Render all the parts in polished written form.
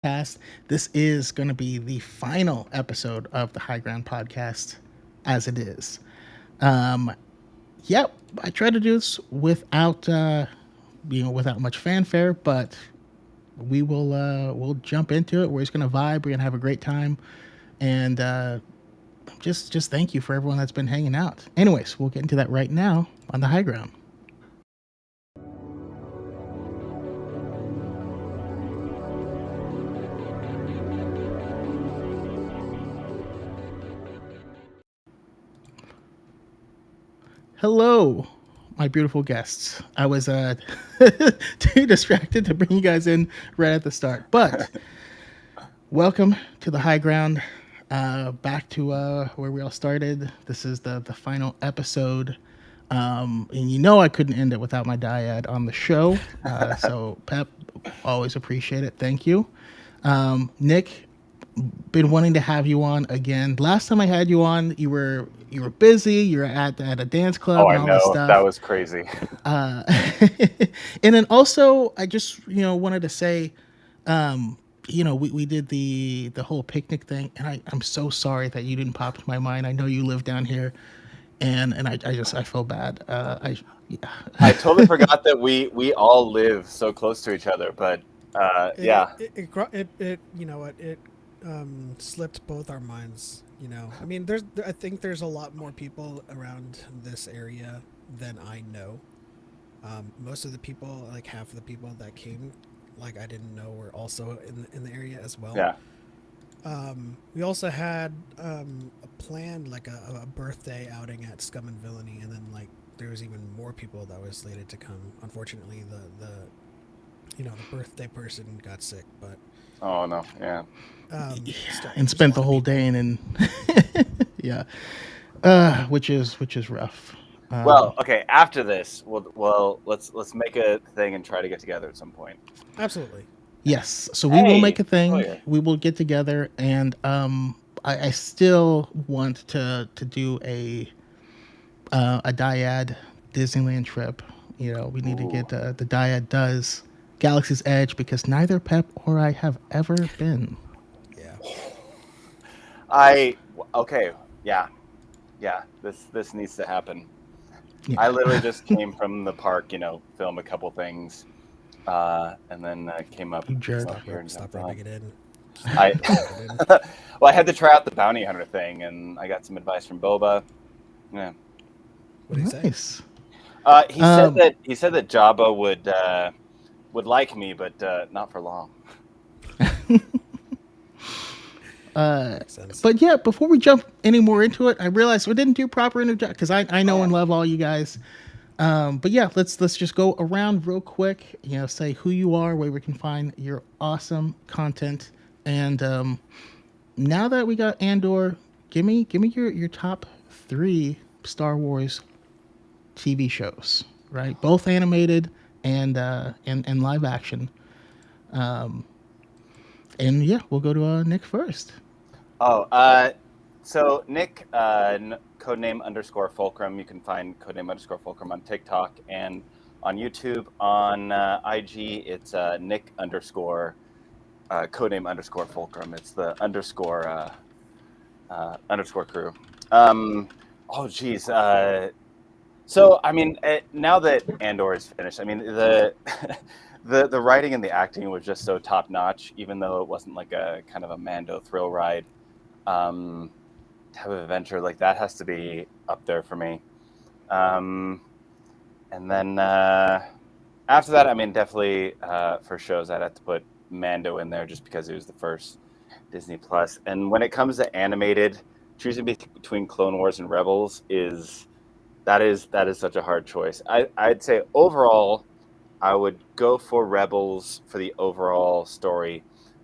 Podcast. This is going to be the final episode of the High Ground Podcast, as it is. Um, yep, I tried to do this without, without much fanfare, but we'll jump into it. We're just going to vibe. We're going to have a great time, and just thank you for everyone that's been hanging out. Anyways, we'll get into that right now on the High Ground. Hello, my beautiful guests. I was too distracted to bring you guys in right at the start, but welcome to the high ground. Back to where we all started. This is the final episode, and you know I couldn't end it without my dyad on the show. So Pep, always appreciate it. Thank you, Nick. Been wanting to have you on again. Last time I had you on, you were busy. You were at a dance Oh, club and I all this know. That stuff. was crazy. Uh, and then also, I just wanted to say, we did the whole picnic thing, and I'm so sorry that you didn't pop to my mind. I know you live down here, and I feel bad. I totally forgot that we all live so close to each other, but yeah. you know what it slipped both our minds. I mean, I think there's a lot more people around this area than I know. Most of the people, like half of the people that came, like I didn't know were also in the area as well. Yeah. We also had a planned like a birthday outing at Scum and Villainy, and then like there was even more people that was slated to come. Unfortunately, the birthday person got sick, but Oh no. Yeah. Yeah, still, and there's a spent the lot of whole people. day and yeah, which is rough. Well, okay. After this, let's make a thing and try to get together at some point. Absolutely. Yes, so we will make Hey, a thing. Sawyer. We will get together, and I still want to do a dyad Disneyland trip. We need to Ooh. get the dyad does Galaxy's Edge because neither Pep or I have ever been. Yeah. I okay. Yeah. Yeah. This needs to happen. I Yeah, literally just came from the park. Film a couple things, and then came up you jerk. here and Stop jumped on. rubbing it in. I Stop rubbing it in. well, I had to try out the bounty hunter thing, and I got some advice from Boba. Yeah, What do you say? Nice. Um, he said that Jabba would like me, but not for long. Makes sense. but yeah, before we jump any more into it, I realized we didn't do proper introduction because I Oh know yeah. and love all you guys. But yeah, let's just go around real quick. Say who you are, where we can find your awesome content, and now that we got Andor, give me your top three Star Wars TV shows, right? Both animated and live action. Um, and yeah, we'll go to Nick first. Oh, so Nick, codename underscore Fulcrum. You can find codename underscore Fulcrum on TikTok and on YouTube. On IG, it's Nick underscore codename underscore Fulcrum. It's the underscore crew. Um, oh, geez. So, I mean, now that Andor is finished, I mean, the writing and the acting was just so top notch, even though it wasn't like a kind of a Mando thrill ride um, type of adventure. Like that has to be up there for me. Um, and then after that, I mean, definitely for shows, I'd have to put Mando in there just because it was the first Disney Plus. And when it comes to animated, choosing between Clone Wars and Rebels is such a hard choice. I'd say overall, I would go for Rebels for the overall story.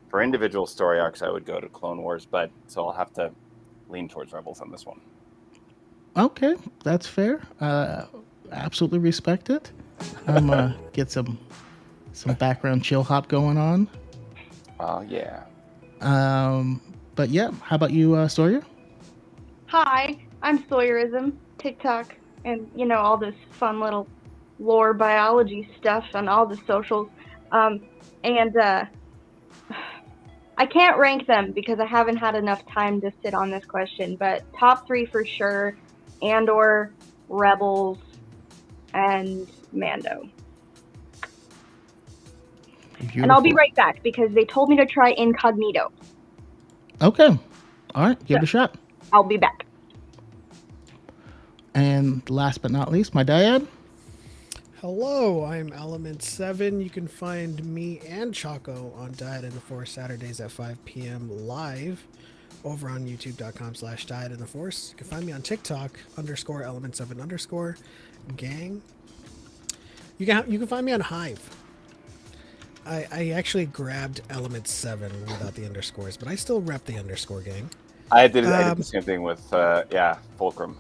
For individual story arcs, I would go to Clone Wars, but so I'll have to lean towards Rebels on this one. Okay, that's fair. Absolutely respect it. I'm get some background chill hop going on. Oh yeah. But yeah, how about you, Sawyer? Hi, I'm Sawyerism, TikTok, and all this fun little lore biology stuff on all the socials. And I can't rank them because I haven't had enough time to sit on this question, but top 3 for sure: Andor, Rebels, and Mando. Beautiful. And I'll be right back because they told me to try Incognito. Okay. All right. Give it a shot. I'll be back. And last but not least, my dad. Hello, I'm Element 7. You can find me and Choco on Diet in the Force Saturdays at 5 p.m. live over on youtube.com/Diet in the Force. You can find me on TikTok _Element7_gang. You can find me on Hive. I actually grabbed Element 7 without the underscores, but I still rep the underscore gang. I did the same thing with Fulcrum.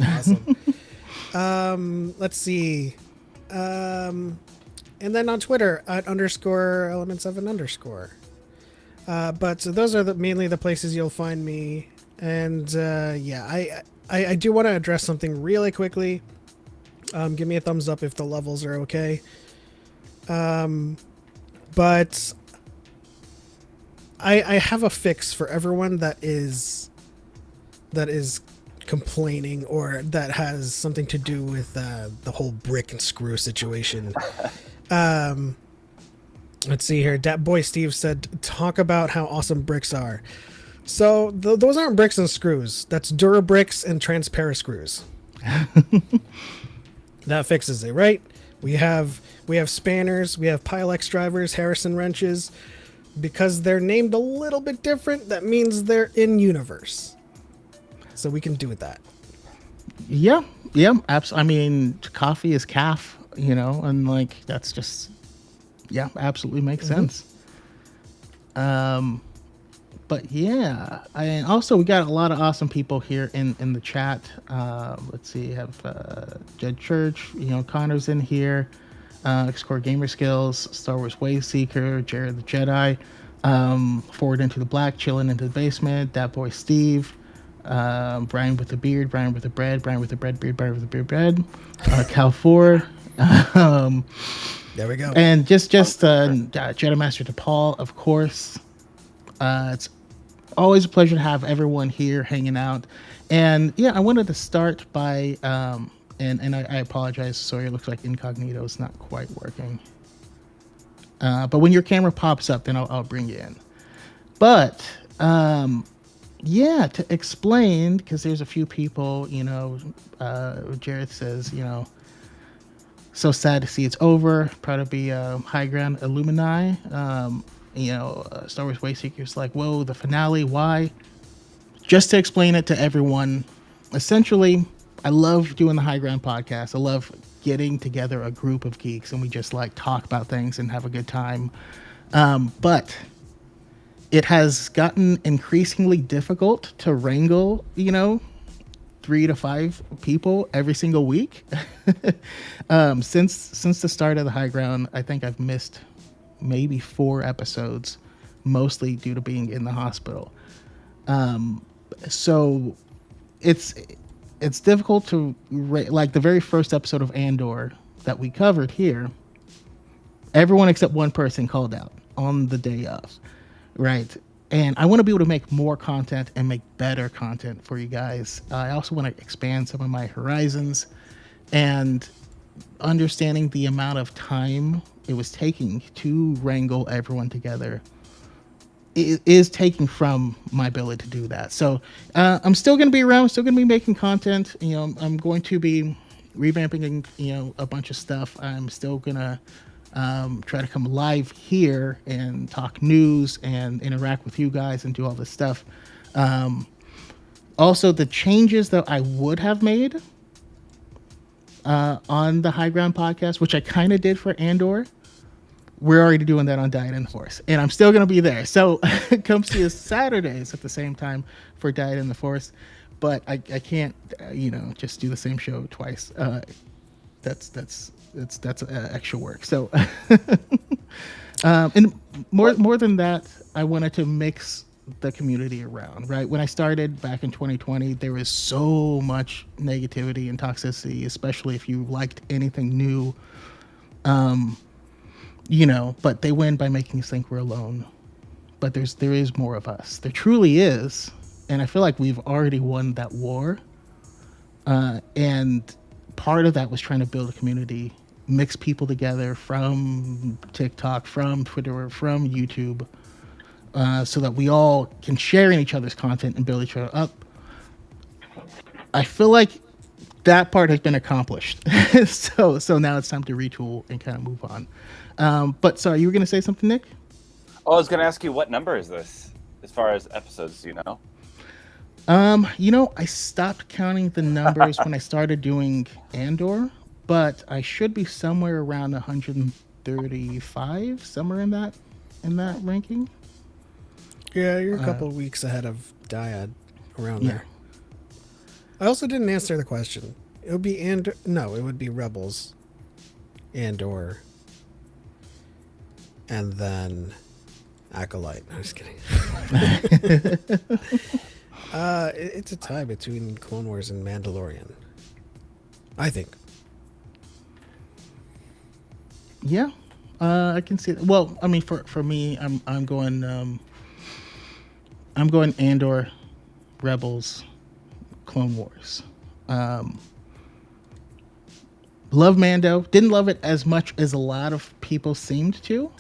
Awesome. Let's see. And then on Twitter at _Element7_. But those are mainly the places you'll find me. And I do want to address something really quickly. Give me a thumbs up if the levels are okay. But I have a fix for everyone that is complaining or that has something to do with the whole brick and screw situation. Let's see here. Dat Boy Steve said, talk about how awesome bricks are. So those aren't bricks and screws. That's Durabricks and transparent screws. That fixes it, right? We have spanners, we have Pylex drivers, Harrison wrenches. Because they're named a little bit different, that means they're in universe. So we can do with that. Yeah, absolutely. I mean, coffee is calf, and like that's just, absolutely makes sense. But yeah, and also we got a lot of awesome people here in the chat. Let's see, have Jed Church, Connor's in here, Excore Gamer Skills, Star Wars Wayseeker, Jared the Jedi, Forward into the Black, Chilling into the Basement, That Boy Steve, Brian with the Beard, Brian with the Bread, Brian with the Bread Beard, Brian with the Beard Bread, Cal 4. There we go. And just Jedi Master DePaul, of course. It's always a pleasure to have everyone here hanging out. And I wanted to start by and I apologize, sorry, it looks like Incognito is not quite working. But when your camera pops up, then I'll bring you in. But to explain, because there's a few people, Jared says, so sad to see it's over. Proud to be High Ground Illumini. Star Wars Wayseeker's like, whoa, the finale, why? Just to explain it to everyone, essentially, I love doing the High Ground podcast. I love getting together a group of geeks and we just like talk about things and have a good time. But it has gotten increasingly difficult to wrangle, 3 to 5 people every single week. Since the start of the High Ground, I think I've missed maybe 4 episodes, mostly due to being in the hospital. So it's difficult to like the very first episode of Andor that we covered here. Everyone except one person called out on the day of, right? And I want to be able to make more content and make better content for you guys. I also want to expand some of my horizons, and understanding the amount of time it was taking to wrangle everyone together is taking from my ability to do that. So I'm still going to be around, still going to be making content. I'm going to be revamping, a bunch of stuff. I'm still going to try to come live here and talk news and interact with you guys and do all this stuff. Also, the changes that I would have made on the High Ground podcast, which I kind of did for Andor, we're already doing that on Diet in the Force, and I'm still going to be there. So come see us Saturdays at the same time for Diet in the Force. But I can't, just do the same show twice. That's extra work. So, and more than that, I wanted to mix the community around, right? When I started back in 2020, there was so much negativity and toxicity, especially if you liked anything new. But they win by making us think we're alone. but there is more of us. There truly is, and I feel like we've already won that war. And part of that was trying to build a community, mix people together from TikTok, from Twitter, from YouTube, so that we all can share in each other's content and build each other up. I feel like that part has been accomplished. So now it's time to retool and kind of move on. But sorry, you were going to say something, Nick? Oh, I was going to ask you, what number is this as far as episodes, do you know? I stopped counting the numbers when I started doing Andor, but I should be somewhere around 135, somewhere in that ranking. Yeah, you're a couple of weeks ahead of Dyad around Yeah. there. I also didn't answer the question. It would be it would be Rebels, Andor, and then Acolyte. I'm just kidding. It's a tie between Clone Wars and Mandalorian, I think. Yeah, I can see that. Well, I mean, for me, I'm going Andor, Rebels, Clone Wars. Love Mando. Didn't love it as much as a lot of people seemed to.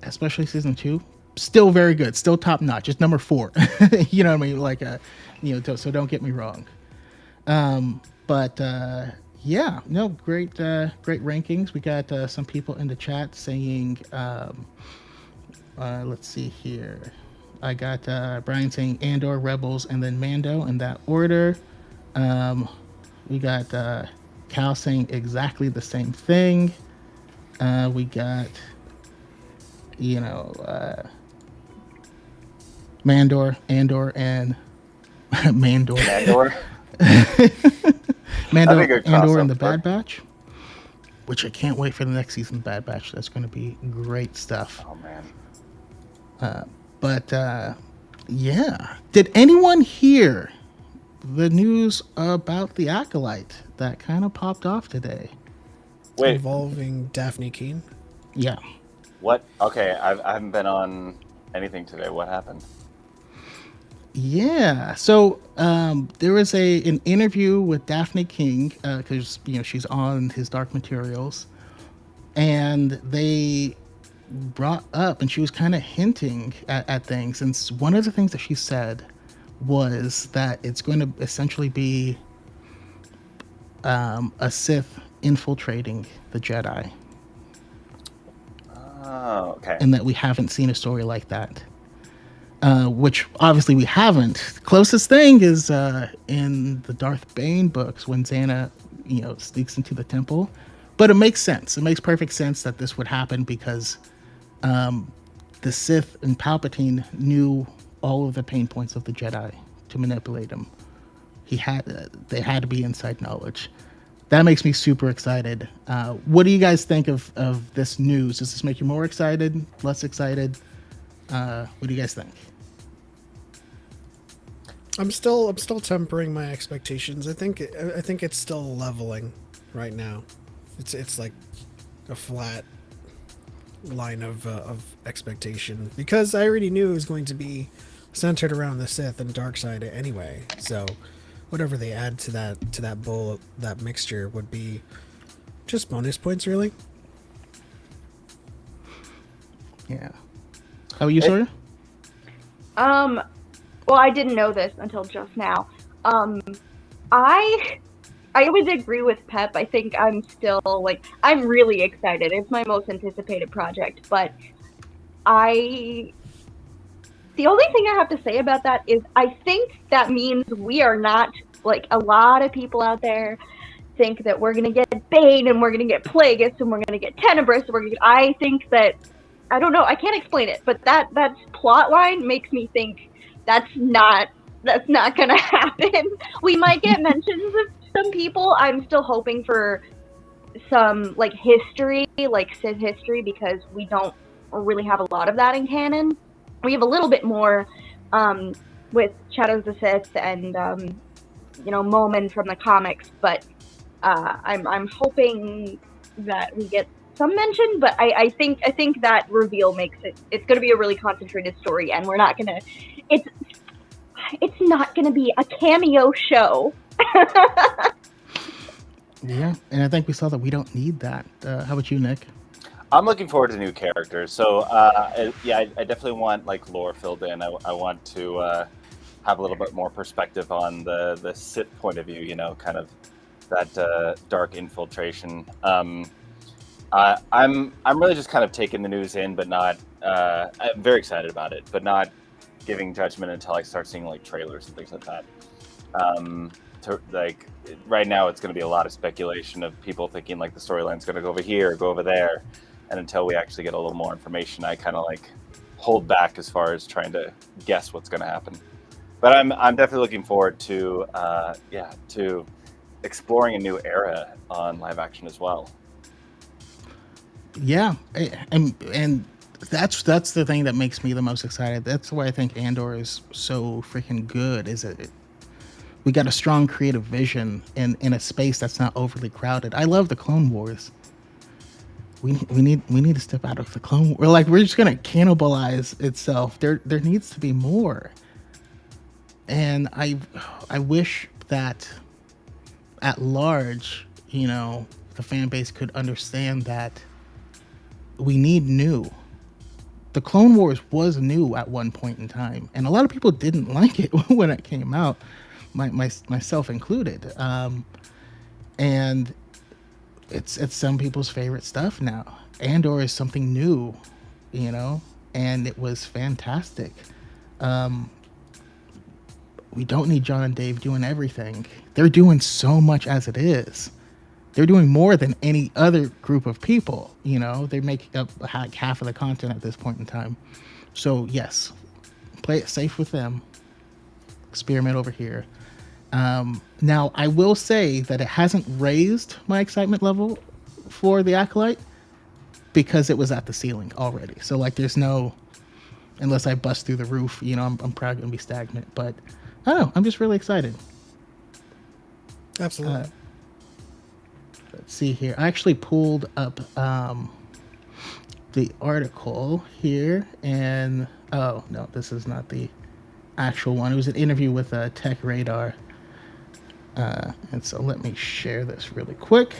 Especially season 2. Still very good. Still top notch. Just number 4. You know what I mean? Like, so don't get me wrong. But yeah, no, great rankings. We got some people in the chat saying, let's see here. I got Brian saying Andor, Rebels, and then Mando in that order. We got Cal saying exactly the same thing. We got, Mandor, Andor, and Mandor. Mandor? Mando, That'd be a good Andor, and the crossover. Bad Batch, which I can't wait for the next season of Bad Batch. That's going to be great stuff. Oh, man. But yeah, did anyone hear the news about the Acolyte that kind of popped off today? Wait, Involving Daphne Keane. Yeah. what? Okay, I haven't been on anything today. What happened? Yeah. So there was an interview with Daphne King because she's on his Dark Materials, and they brought up, and she was kind of hinting at things. And one of the things that she said was that it's going to essentially be a Sith infiltrating the Jedi, Oh, okay. and that we haven't seen a story like that. Which obviously we haven't. The closest thing is in the Darth Bane books when Xana, sneaks into the temple. But it makes sense. It makes perfect sense that this would happen because the Sith and Palpatine knew all of the pain points of the Jedi to manipulate them. They had to be inside knowledge. That makes me super excited. What do you guys think of this news? Does this make you more excited, less excited? What do you guys think? I'm still tempering my expectations. I think it's still leveling right now. It's like a flat line of expectation because I already knew it was going to be centered around the Sith and dark side anyway. So whatever they add to that bowl, that mixture would be just bonus points, really. Yeah. How are you, Sawyer? Well, I didn't know this until just now. I always agree with Pep. I think I'm still I'm really excited. It's my most anticipated project, but the only thing I have to say about that is I think that means we are not, a lot of people out there think that we're going to get Bane and we're going to get Plagueis and we're going to get Tenebris. I think that, I don't know, I can't explain it, but that plot line makes me think that's not going to happen. We might get mentions of some people. I'm still hoping for some, history, Sith history, because we don't really have a lot of that in canon. We have a little bit more with Shadows of the Sith and Momin from the comics, but I'm hoping that we get some mention, but I think that reveal makes it's going to be a really concentrated story, and we're not going to it's not going to be a cameo show. Yeah, and I think we saw that we don't need that. How about you, Nick? I'm looking forward to new characters. So yeah, I definitely want like lore filled in. I want to have a little bit more perspective on the Sith point of view. You know, kind of that dark infiltration. I'm really just kind of taking the news in, but not. I'm very excited about it, but not giving judgment until I start seeing like trailers and things like that. Like right now, it's going to be a lot of speculation of people thinking like the storyline's going to go over here, or go over there, and until we actually get a little more information, I kind of like hold back as far as trying to guess what's going to happen. But I'm definitely looking forward to to exploring a new era on live action as well. Yeah, and that's the thing that makes me the most excited. That's why I think Andor is so freaking good. Is it? We got a strong creative vision in a space that's not overly crowded. I love the Clone Wars. We need to step out of the Clone Wars. Like we're just gonna cannibalize itself. There needs to be more. And I wish that at large, you know, the fan base could understand that we need new. The Clone Wars was new at one point in time, and a lot of people didn't like it when it came out. Myself included, and it's some people's favorite stuff now. Andor is something new, you know, and it was fantastic. We don't need John and Dave doing everything. They're doing so much as it is. They're doing more than any other group of people, you know. They make up half of the content at this point in time. So yes, play it safe with them. Experiment over here. Now, I will say that it hasn't raised my excitement level for the Acolyte because it was at the ceiling already. So, like, there's no, unless I bust through the roof, you know, I'm probably going to be stagnant. But, I don't know, I'm just really excited. Absolutely. Let's see here. I actually pulled up the article here, and, oh, no, this is not the actual one. It was an interview with Tech Radar. And so let me share this really quick.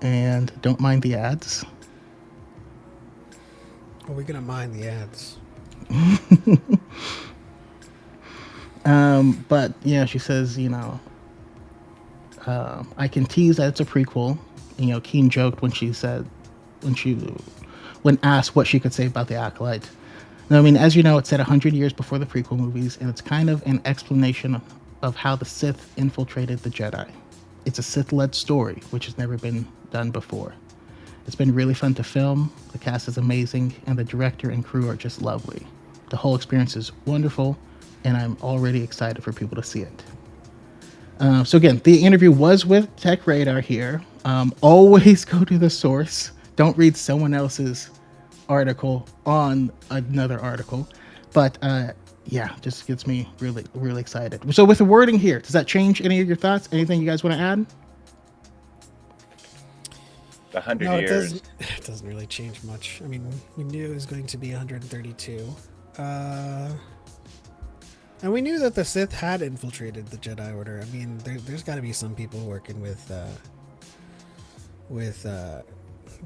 And don't mind the ads. Are we gonna mind the ads? But yeah, she says, you know, I can tease that it's a prequel. You know, Keen joked when asked what she could say about the Acolyte. Now, I mean, as you know, it's set 100 years before the prequel movies, and it's kind of an explanation of how the Sith infiltrated the Jedi. It's a Sith-led story, which has never been done before. It's been really fun to film. The cast is amazing, and the director and crew are just lovely. The whole experience is wonderful, and I'm already excited for people to see it. So again, the interview was with Tech Radar here. Always go to the source. Don't read someone else's article on another article. But yeah, just gets me really, really excited. So with the wording here, does that change any of your thoughts? Anything you guys want to add? 100 No, years. it doesn't really change much. I mean, we knew it was going to be 132. And we knew that the Sith had infiltrated the Jedi Order. I mean, there's got to be some people working with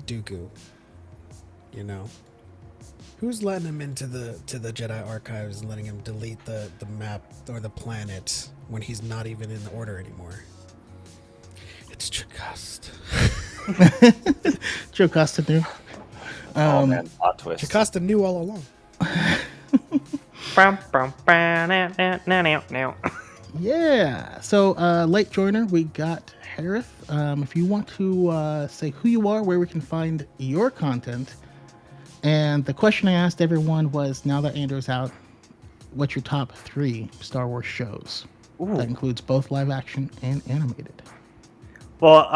Dooku. You know, who's letting him into the Jedi archives and letting him delete the map or the planet when he's not even in the Order anymore? It's Jocasta. Jocasta knew. Oh man, plot twist. Jocasta knew all along. Yeah. So late joiner, we got Harith. If you want to say who you are, where we can find your content. And the question I asked everyone was, now that Andor's out, what's your top 3 Star Wars shows? Ooh. That includes both live action and animated. Well,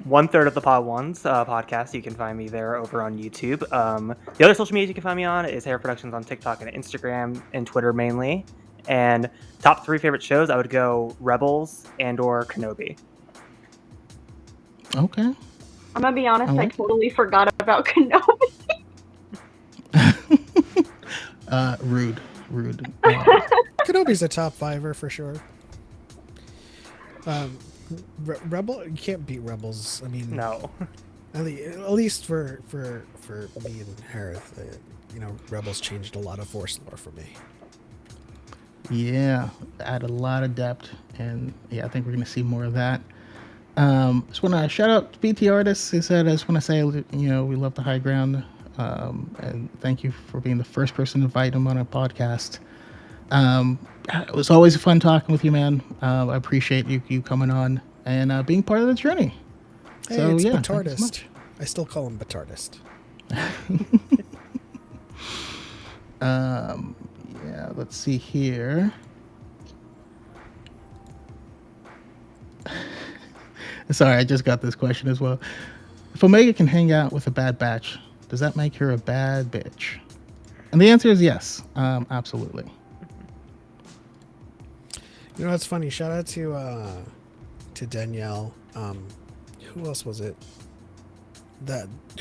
1/3 of the Pod Ones podcast. You can find me there over on YouTube. The other social media you can find me on is Hair Productions on TikTok and Instagram and Twitter mainly. And top 3 favorite shows, I would go Rebels and/or Kenobi. Okay. I'm gonna be honest, I like totally forgot about Kenobi. Rude. Kenobi's a top fiver for sure. Rebel, you can't beat Rebels. I mean, No. at least for me and Harith, Rebels changed a lot of Force lore for me. Yeah, add a lot of depth, and yeah, I think we're gonna see more of that. Just want to shout out to BT Artists. He said, I just want to say, we love the high ground, and thank you for being the first person to invite him on a podcast. It was always fun talking with you, man. I appreciate you coming on and being part of the journey. Hey, So, it's yeah, thank you so Batardist. much. I still call him Batardist. Yeah, let's see here. Sorry, I just got this question as well. If Omega can hang out with a Bad Batch, does that make her a bad bitch? And the answer is yes, absolutely. You know, it's funny. Shout out to Danielle. Who else was it?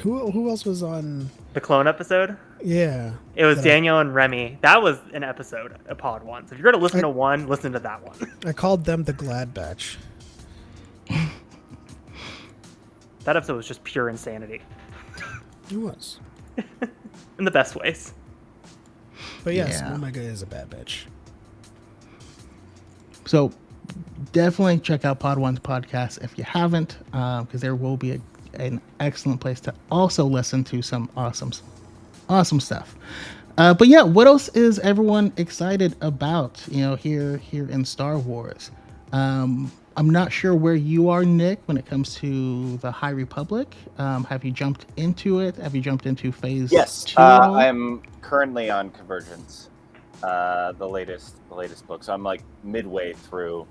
Who else was on? The clone episode? Yeah, It was that Daniel and Remy. That was an episode, a pod one. So if you're going to listen to one, listen to that one. I called them the Glad Batch. That episode was just pure insanity. It was, In the best ways. but yes, Yeah. Omega is a bad bitch. So definitely check out Pod One's podcast if you haven't, because there will be an excellent place to also listen to some awesome stuff. But yeah, what else is everyone excited about? Here in Star Wars. I'm not sure where you are, Nick, when it comes to the High Republic. Have you jumped into it? Have you jumped into Phase 2? I'm currently on Convergence, the latest book. So I'm like midway through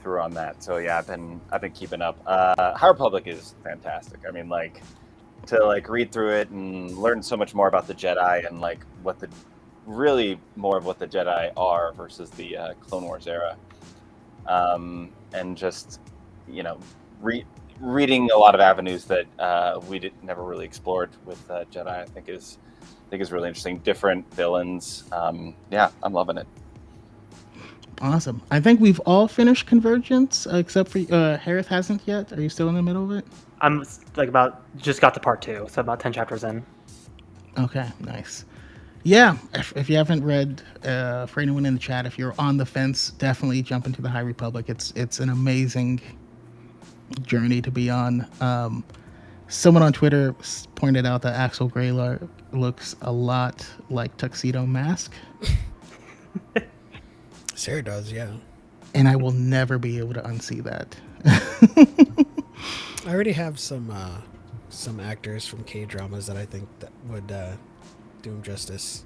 on that. So yeah, I've been keeping up. High Republic is fantastic. I mean, like to read through it and learn so much more about the Jedi and really more of what the Jedi are versus the Clone Wars era. And just reading a lot of avenues that we never really explored with Jedi, I think is really interesting. Different villains. Yeah, I'm loving it. Awesome. I think we've all finished Convergence, except for Harith hasn't yet. Are you still in the middle of it? I'm just got to part 2, so about 10 chapters in. Okay, nice. Yeah, if you haven't read, for anyone in the chat, if you're on the fence, definitely jump into the High Republic. It's an amazing journey to be on. Someone on Twitter pointed out that Axel Grey looks a lot like Tuxedo Mask. Sarah does, yeah. And I will never be able to unsee that. I already have some actors from K-dramas that I think that would do him justice.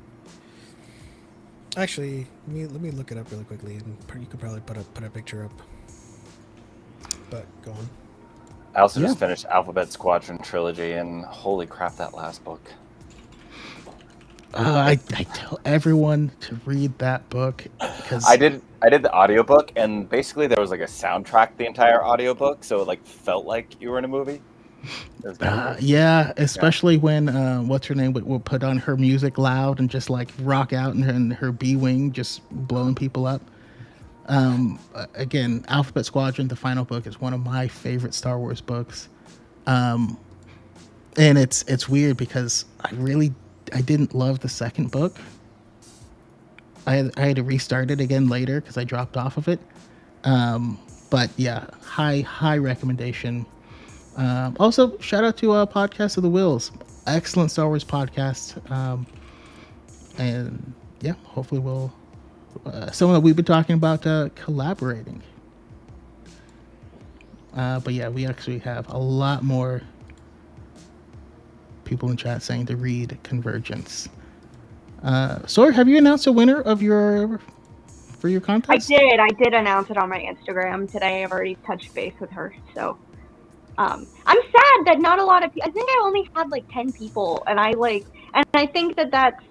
Actually, let me look it up really quickly, and you could probably put a picture up. But go on. I also just finished Alphabet Squadron trilogy, and holy crap, that last book. I tell everyone to read that book because I did the audiobook, and basically there was like a soundtrack the entire audiobook, so it felt like you were in a movie. Yeah, especially when what's her name would put on her music loud and just rock out in her B-wing, just blowing people up. Again, Alphabet Squadron, the final book, is one of my favorite Star Wars books. And it's weird because I didn't love the second book. I had to restart it again later because I dropped off of it. But yeah, high recommendation. Also, shout out to Podcast of the Wills. Excellent Star Wars podcast. And yeah, hopefully we'll someone that we've been talking about collaborating. But yeah, we actually have a lot more people in chat saying to read Convergence. Sora, have you announced a winner of your contest? I did announce it on my Instagram today. I've already touched base with her, so I'm sad that not a lot of people. I think I only had 10 people, and I think that's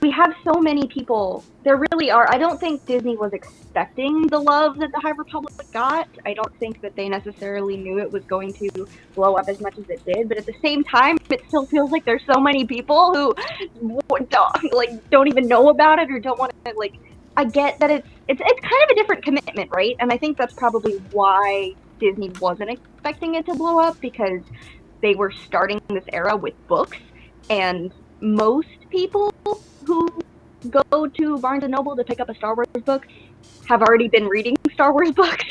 we have so many people. There really are. I don't think Disney was expecting the love that the High Republic got. I don't think that they necessarily knew it was going to blow up as much as it did. But at the same time, it still feels like there's so many people who don't even know about it or don't want to like. I get that it's kind of a different commitment, right? And I think that's probably why Disney wasn't expecting it to blow up, because they were starting this era with books, and most people who go to Barnes and Noble to pick up a Star Wars book have already been reading Star Wars books.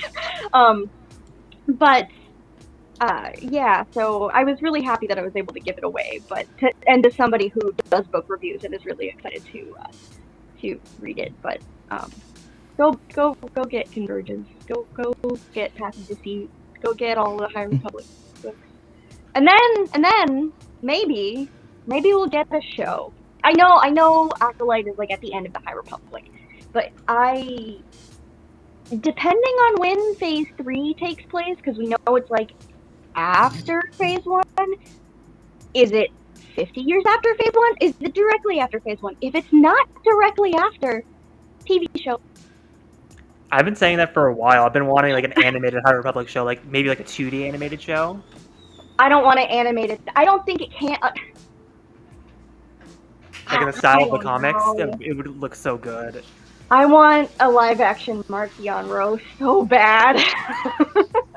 Yeah, so I was really happy that I was able to give it away, and to somebody who does book reviews and is really excited to read it. But go get Convergence. Go get Passage of Sea. Go get all the High Republic books. And then maybe we'll get the show. I know Acolyte is like at the end of the High Republic, but depending on when Phase 3 takes place, because we know it's like after Phase 1, is it 50 years after Phase 1? Is it directly after Phase 1? If it's not directly after, TV show. I've been saying that for a while. I've been wanting like an animated High Republic show, like maybe like a 2D animated show. I don't want to animate it. I don't think it can. Like in the style of the comics, it would look so good. I want a live-action Mark Yonro so bad.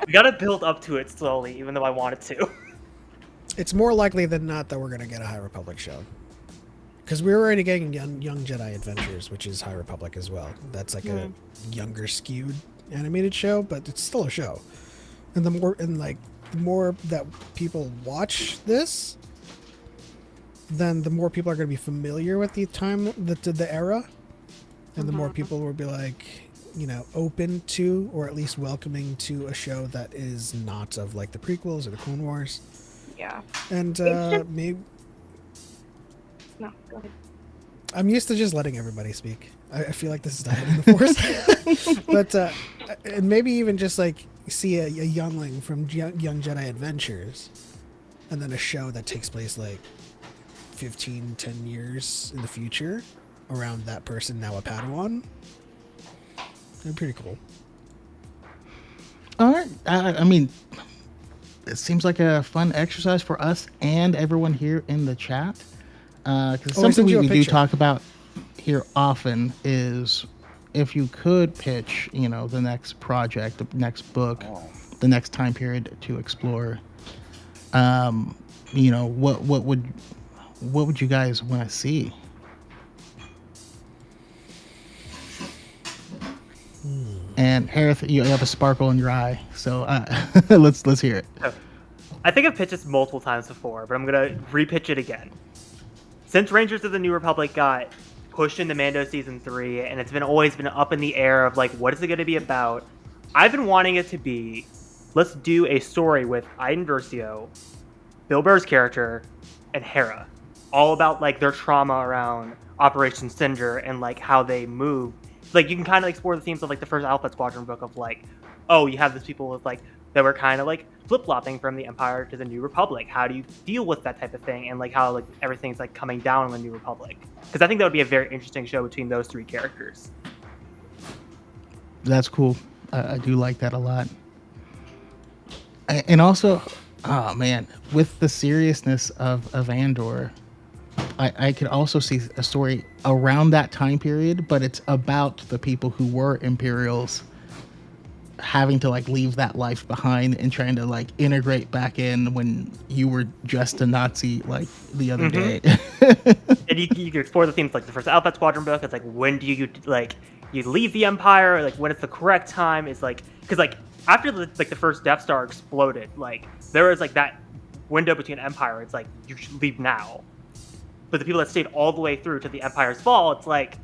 We gotta build up to it slowly, even though I want it to. It's more likely than not that we're going to get a High Republic show. Because we're already getting Young Jedi Adventures, which is High Republic as well. That's like a younger skewed animated show, but it's still a show. And the more that people watch this, then the more people are going to be familiar with the era, and the more people will be like, open to, or at least welcoming to, a show that is not of like the prequels or the Clone Wars. Yeah. And maybe. No, go ahead. I'm used to just letting everybody speak. I feel like this is not in the Force. But and maybe even just like see a youngling from Young Jedi Adventures, and then a show that takes place like 10 years in the future around that person, now a Padawan. They're pretty cool. All right. I mean, it seems like a fun exercise for us and everyone here in the chat. Because something we do talk about here often is if you could pitch, the next project, the next book, the next time period to explore, what would you guys want to see? And Harith, you have a sparkle in your eye, so let's hear it. I think I've pitched this multiple times before, but I'm gonna repitch it again. Since Rangers of the New Republic got pushed into Mando Season 3, and it's always been up in the air of like, what is it going to be about? I've been wanting it to be, let's do a story with Iden Versio, Bill Burr's character, and Hera, all about like their trauma around Operation Cinder and like how they move. Like you can kind of explore the themes of like the first Alpha Squadron book of like, oh, you have these people with like that were kind of like flip-flopping from the Empire to the New Republic. How do you deal with that type of thing, and like how like everything's like coming down on the New Republic? Because I think that would be a very interesting show between those three characters. That's cool. I do like that a lot. And also, oh man, with the seriousness of Andor, I could also see a story around that time period, but it's about the people who were Imperials having to like leave that life behind and trying to like integrate back in when you were just a Nazi like the other day. And you can explore the themes like the first Alpha Squadron book. It's like, when do you like you leave the Empire? Like when it's the correct time? Is like, because like after the first Death Star exploded, like there was like that window between Empire. It's like you should leave now. But the people that stayed all the way through to the Empire's fall, it's like,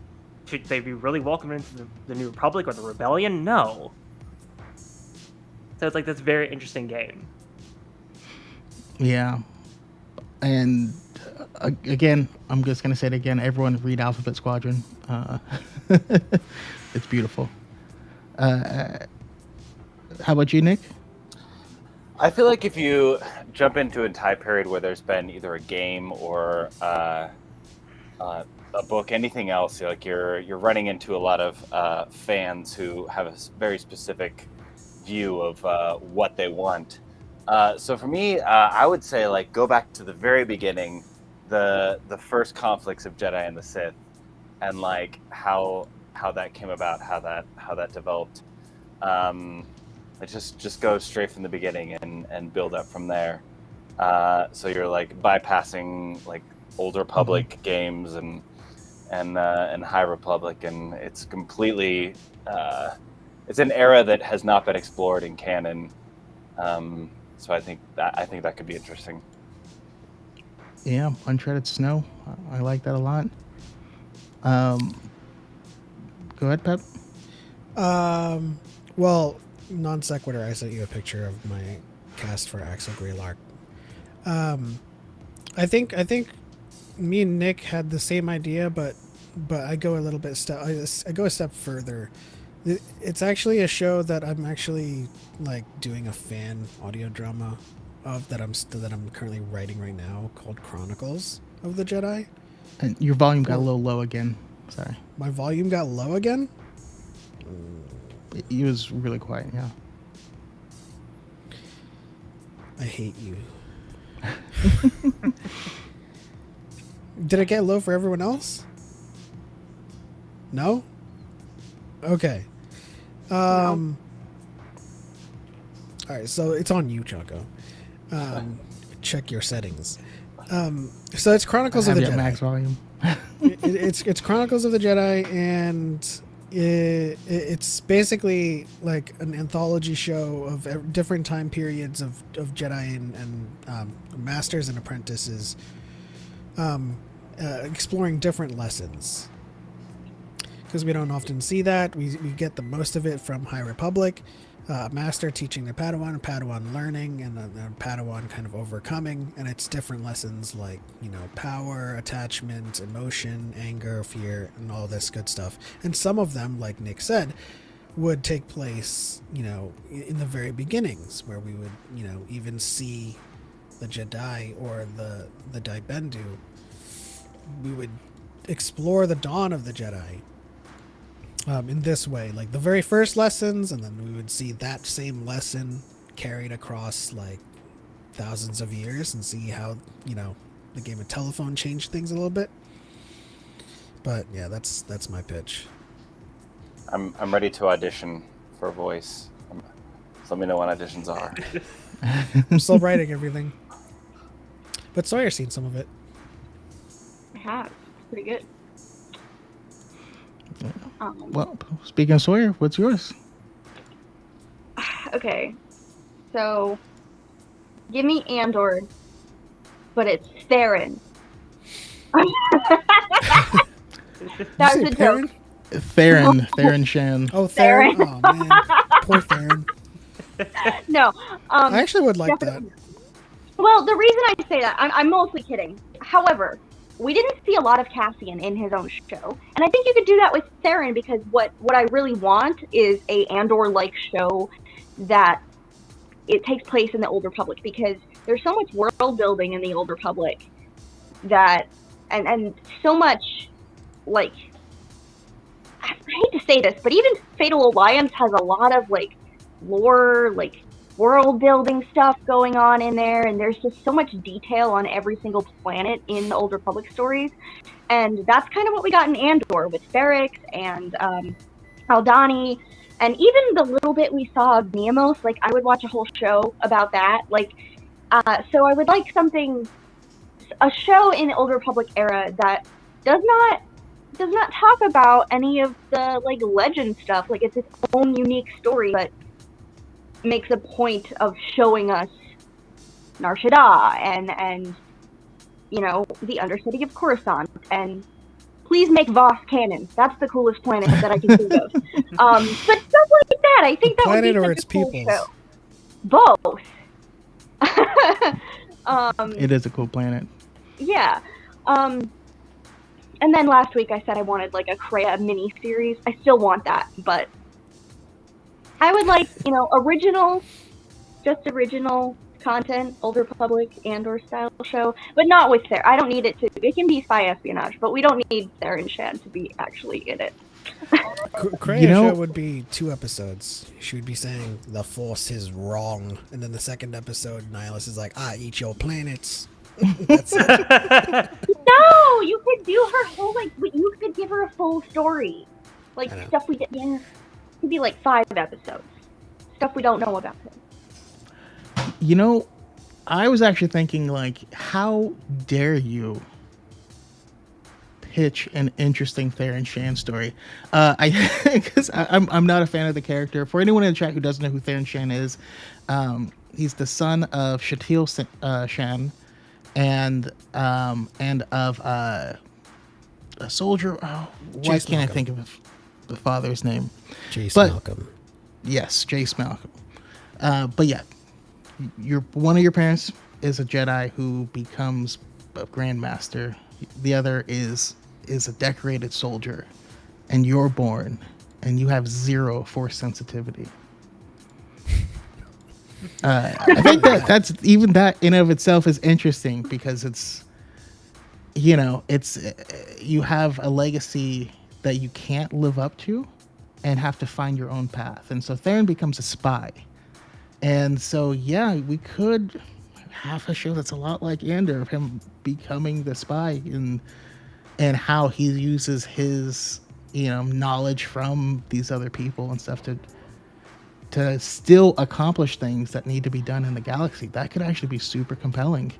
should they be really welcomed into the New Republic or the Rebellion? No. So it's like this very interesting game. Yeah. And again, I'm just going to say it again. Everyone read Alphabet Squadron. It's beautiful. How about you, Nick? I feel like if you jump into a time period where there's been either a game or a book, anything else, like you're running into a lot of fans who have a very specific view of what they want. So for me, I would say like go back to the very beginning, the first conflicts of Jedi and the Sith, and like how that came about, how that developed. Just go straight from the beginning and build up from there. So you're like bypassing like Old Republic games and High Republic, and it's completely it's an era that has not been explored in canon. So I think that could be interesting. Yeah, Uncharted Snow. I like that a lot. Go ahead, Pep. Well, non sequitur, I sent you a picture of my cast for Axel Greylark. I think me and Nick had the same idea, but I go a little bit I go a step further. It's actually a show that I'm actually like doing a fan audio drama of that I'm currently writing right now, called Chronicles of the Jedi. And your volume got a little low again. Sorry. My volume got low again? It was really quiet, yeah. I hate you. Did it get low for everyone else? No? Okay. All right, so it's on you, Choco. Check your settings. So it's Chronicles of the Jedi. Max volume. It's Chronicles of the Jedi, and it's basically like an anthology show of different time periods of Jedi and masters and apprentices, exploring different lessons. Because we don't often see that. We get the most of it from High Republic. Master teaching the Padawan, Padawan learning, and the Padawan kind of overcoming. And it's different lessons like, power, attachment, emotion, anger, fear, and all this good stuff. And some of them, like Nick said, would take place, in the very beginnings, where we would, even see the Jedi or the Dai Bendu. We would explore the dawn of the Jedi. In this way, like the very first lessons, and then we would see that same lesson carried across like thousands of years and see how, the game of telephone changed things a little bit. But yeah, that's my pitch. I'm ready to audition for a voice. So let me know when auditions are. I'm still writing everything. But Sawyer's seen some of it. I have. It's pretty good. Well, speaking of Sawyer, what's yours? Okay, so give me Andor, but it's Theron. That was a joke. Theron Shan. Oh, Theron. Oh man, poor Theron. No, I actually would like definitely. that. Well, the reason I say that, I'm mostly kidding. However, we didn't see a lot of Cassian in his own show, and I think you could do that with Theron, because what I really want is a Andor-like show that it takes place in the Old Republic, because there's so much world building in the Old Republic that, and so much, like, I hate to say this, but even Fatal Alliance has a lot of, like, lore, like, world building stuff going on in there, and there's just so much detail on every single planet in the Old Republic stories, and that's kind of what we got in Andor with Ferrix and Aldhani, and even the little bit we saw of Neamos. Like, I would watch a whole show about that. Like, so I would like a show in the Old Republic era that does not talk about any of the like legend stuff. Like, it's its own unique story, but makes a point of showing us Nar Shaddaa and the Undercity of Coruscant, and please make Voss canon. That's the coolest planet that I can think of. But stuff like that, I think that would be such a cool show. Both. It is a cool planet. Yeah. And then last week I said I wanted like a Kreia mini-series. I still want that, but I would like, original content, Old Republic and or style show, but not with Theron. I don't need it to. It can be spy espionage, but we don't need Theron Shan to be actually in it. Kreia would be 2 episodes. She would be saying the Force is wrong, and then the second episode, Nihilus is like, "I eat your planets." That's it. No, you could do her whole you could give her a full story, like stuff we did. Yeah, it could be like 5 episodes, stuff we don't know about him. You know, I was actually thinking, like, how dare you pitch an interesting Theron Shan story? Because I'm not a fan of the character. For anyone in the chat who doesn't know who Theron Shan is, he's the son of Shatil Shan, and of a soldier. Oh, why Jace can't I Malcolm. think of the father's name? Jace But- Malcolm. Yes, Jace Malcolm. But yeah, one of your parents is a Jedi who becomes a Grandmaster. The other is a decorated soldier, and you're born, and you have 0 Force sensitivity. I think that's even that in of itself is interesting because it's, you know, it's you have a legacy that you can't live up to, and have to find your own path. And so Theron becomes a spy. And so, yeah, we could have a show that's a lot like Andor, of him becoming the spy and how he uses his, you know, knowledge from these other people and stuff to still accomplish things that need to be done in the galaxy. That could actually be super compelling,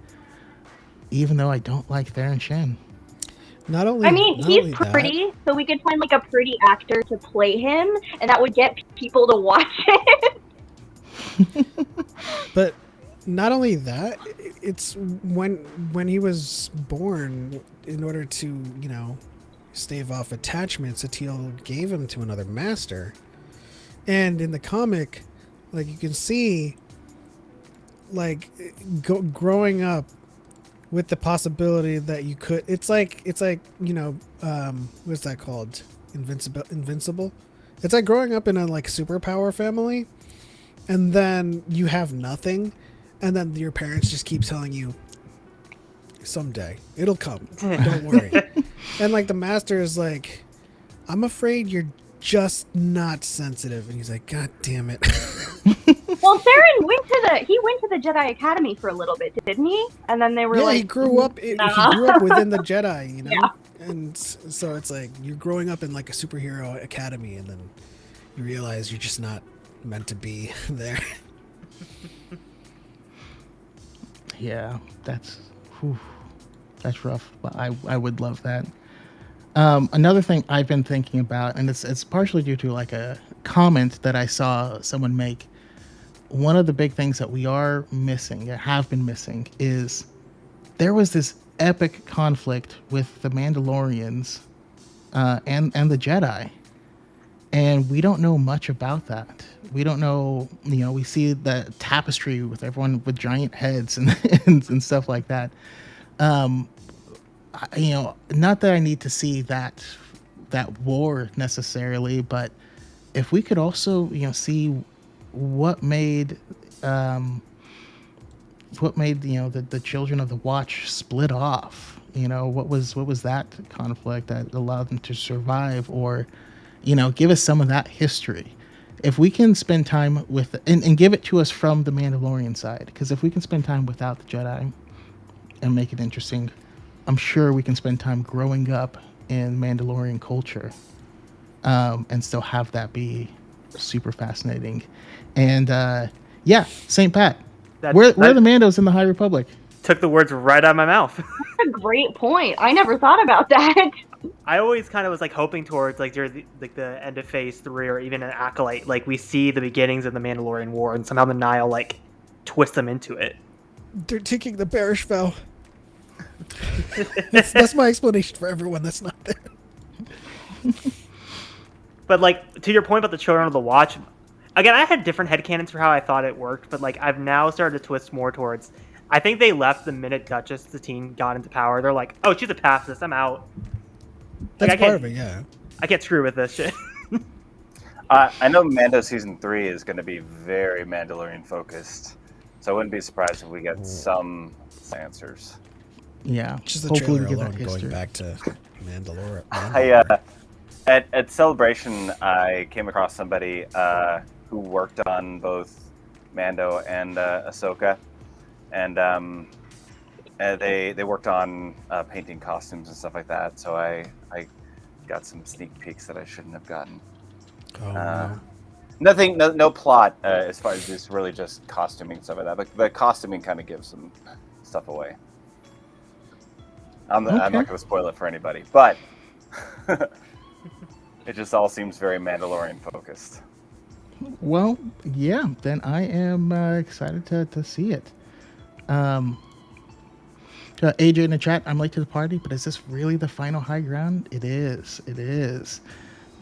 even though I don't like Theron Shan. Not only, I mean, not he's only that- pretty, so we could find like a pretty actor to play him, and that would get people to watch it. But not only that, it's when he was born, in order to, you know, stave off attachments, Satele gave him to another master. And in the comic, like, you can see, like, growing up with the possibility that you could, it's like you know, what's that called? Invincible. It's like growing up in a like superpower family, and then you have nothing, and then your parents just keep telling you, someday it'll come, don't worry. And like the master is like, I'm afraid you're just not sensitive, and he's like, God damn it. Well, Theron went to the Jedi Academy for a little bit, didn't he? And then they were Yeah, like, he grew up. He nah. grew up within the Jedi, you know. Yeah. And so it's like you're growing up in like a superhero academy, and then you realize you're just not meant to be there. Yeah, that's rough, but I would love that. Another thing I've been thinking about, and it's partially due to like a comment that I saw someone make. One of the big things that we are missing, or have been missing, is there was this epic conflict with the Mandalorians and the Jedi, and we don't know much about that. We don't know, you know, we see the tapestry with everyone with giant heads and stuff like that. You know, not that I need to see that war necessarily, but if we could also, you know, see what made you know, the Children of the Watch split off. You know, what was that conflict that allowed them to survive, or, you know, give us some of that history. If we can spend time with and give it to us from the Mandalorian side, because if we can spend time without the Jedi and make it interesting, I'm sure we can spend time growing up in Mandalorian culture, and still have that be super fascinating. And yeah, St. Pat, where are the Mandos in the High Republic? Took the words right out of my mouth. That's a great point. I never thought about that. I always kind of was like hoping towards like during the end of Phase 3 or even an Acolyte, like we see the beginnings of the Mandalorian War and somehow the Nile like twists them into it. They're taking the Barish vow. That's my explanation for everyone that's not there. But like to your point about the Children of the Watch, again, I had different headcanons for how I thought it worked, but like I've now started to twist more towards, I think they left the minute Duchess Satine got into power. They're like, oh, she's a pacifist, I'm out. That's Like, part of it, yeah. I can't screw with this shit. I know Mando season 3 is going to be very Mandalorian focused. So I wouldn't be surprised if we get some answers. Yeah. Just the Hopefully trailer we get alone that history. going back to Mandalore. At Celebration, I came across somebody who worked on both Mando and Ahsoka, and they worked on painting costumes and stuff like that. So I got some sneak peeks that I shouldn't have gotten. Oh, no. Nothing, no plot as far as this, really just costuming and stuff like that. But the costuming kind of gives some stuff away. I'm not going to spoil it for anybody, but it just all seems very Mandalorian focused. Well, yeah, then I am excited to see it. AJ in the chat, I'm late to the party, but is this really the final high ground? It is. It is.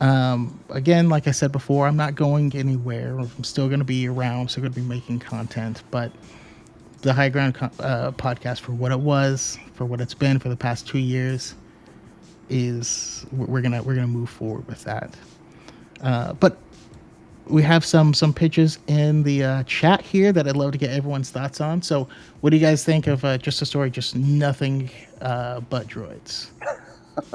Again, like I said before, I'm not going anywhere. I'm still going to be around, still going to be making content, but the High Ground podcast, for what it was, for what it's been for the past 2 years, is we're gonna move forward with that. But we have some pitches in the chat here that I'd love to get everyone's thoughts on. So, what do you guys think of just a story, just nothing but droids?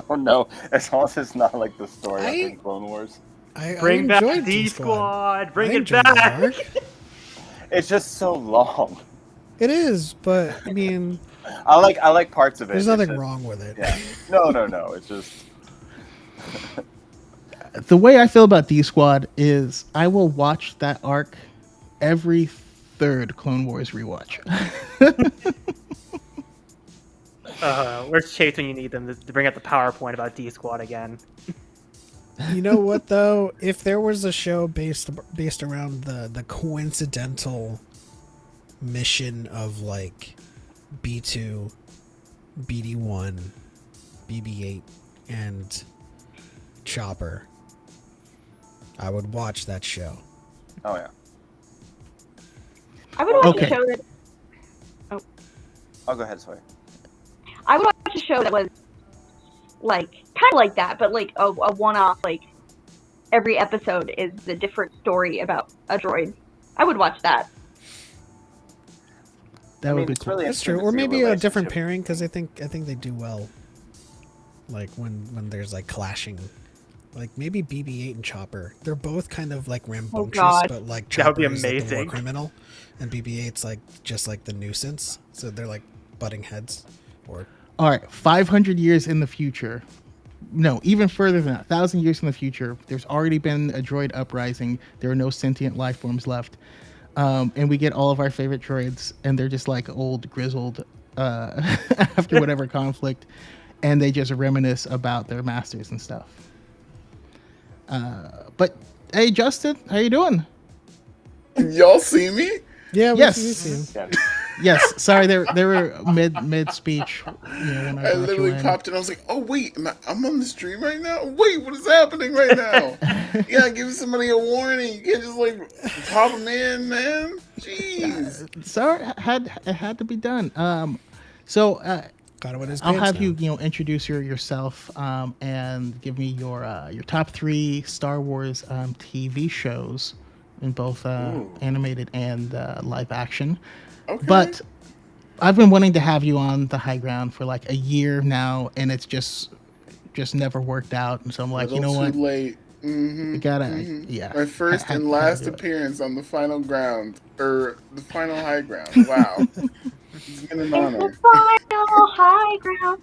Oh no! As long as it's not like the story of in Clone Wars. Bring back enjoyed D Squad. Squad. Bring I it enjoyed the back. arc. It's just so long. It is, but I mean, I like parts of it. there's It's nothing just- wrong with it. Yeah. No. It's just. The way I feel about D Squad is I will watch that arc every third Clone Wars rewatch. Where's Chase when you need them to bring up the PowerPoint about D Squad again? You know what though? If there was a show based around the coincidental mission of like B2, BD1, BB8, and Chopper, I would watch that show. Oh yeah. I would watch Okay. a show that Oh, go ahead. Sorry. I would watch a show that was like kind of like that, but like a one-off. Like every episode is a different story about a droid. I would watch that. That would be it's cool. really That's interesting true. to Or see maybe a different relationship. pairing because I think they do well. Like when there's like clashing. Like maybe BB-8 and Chopper. They're both kind of like rambunctious, God. but like That would be Chopper is like the war amazing. criminal, and BB-8's like just like the nuisance. So they're like butting heads. Or All right, 500 years in the future. No, even further than that. 1,000 years in the future. There's already been a droid uprising. There are no sentient life forms left. And we get all of our favorite droids, and they're just like old, grizzled after whatever conflict. And they just reminisce about their masters and stuff. But, hey, Justin, how you doing? Y'all see me? yeah, Yes. we see him. Yeah. Yes, sorry, they were mid speech. You know, when I brought you literally in. popped in. I was like, "Oh wait, I'm on the stream right now. Wait, what is happening right now? You gotta give somebody a warning. You can't just like pop them in, man. Jeez. Sorry, it had to be done. So Got it with his I'll pants have you down. introduce yourself and give me your top 3 Star Wars TV shows in both animated and live action. Okay. But I've been wanting to have you on the High Ground for like a year now, and it's just never worked out. And so I'm like, you know Little what? Too late. We gotta, yeah. My first Had and to last do it. appearance on the final ground, or the final high ground. Wow, it's been an It's the honor. final high ground.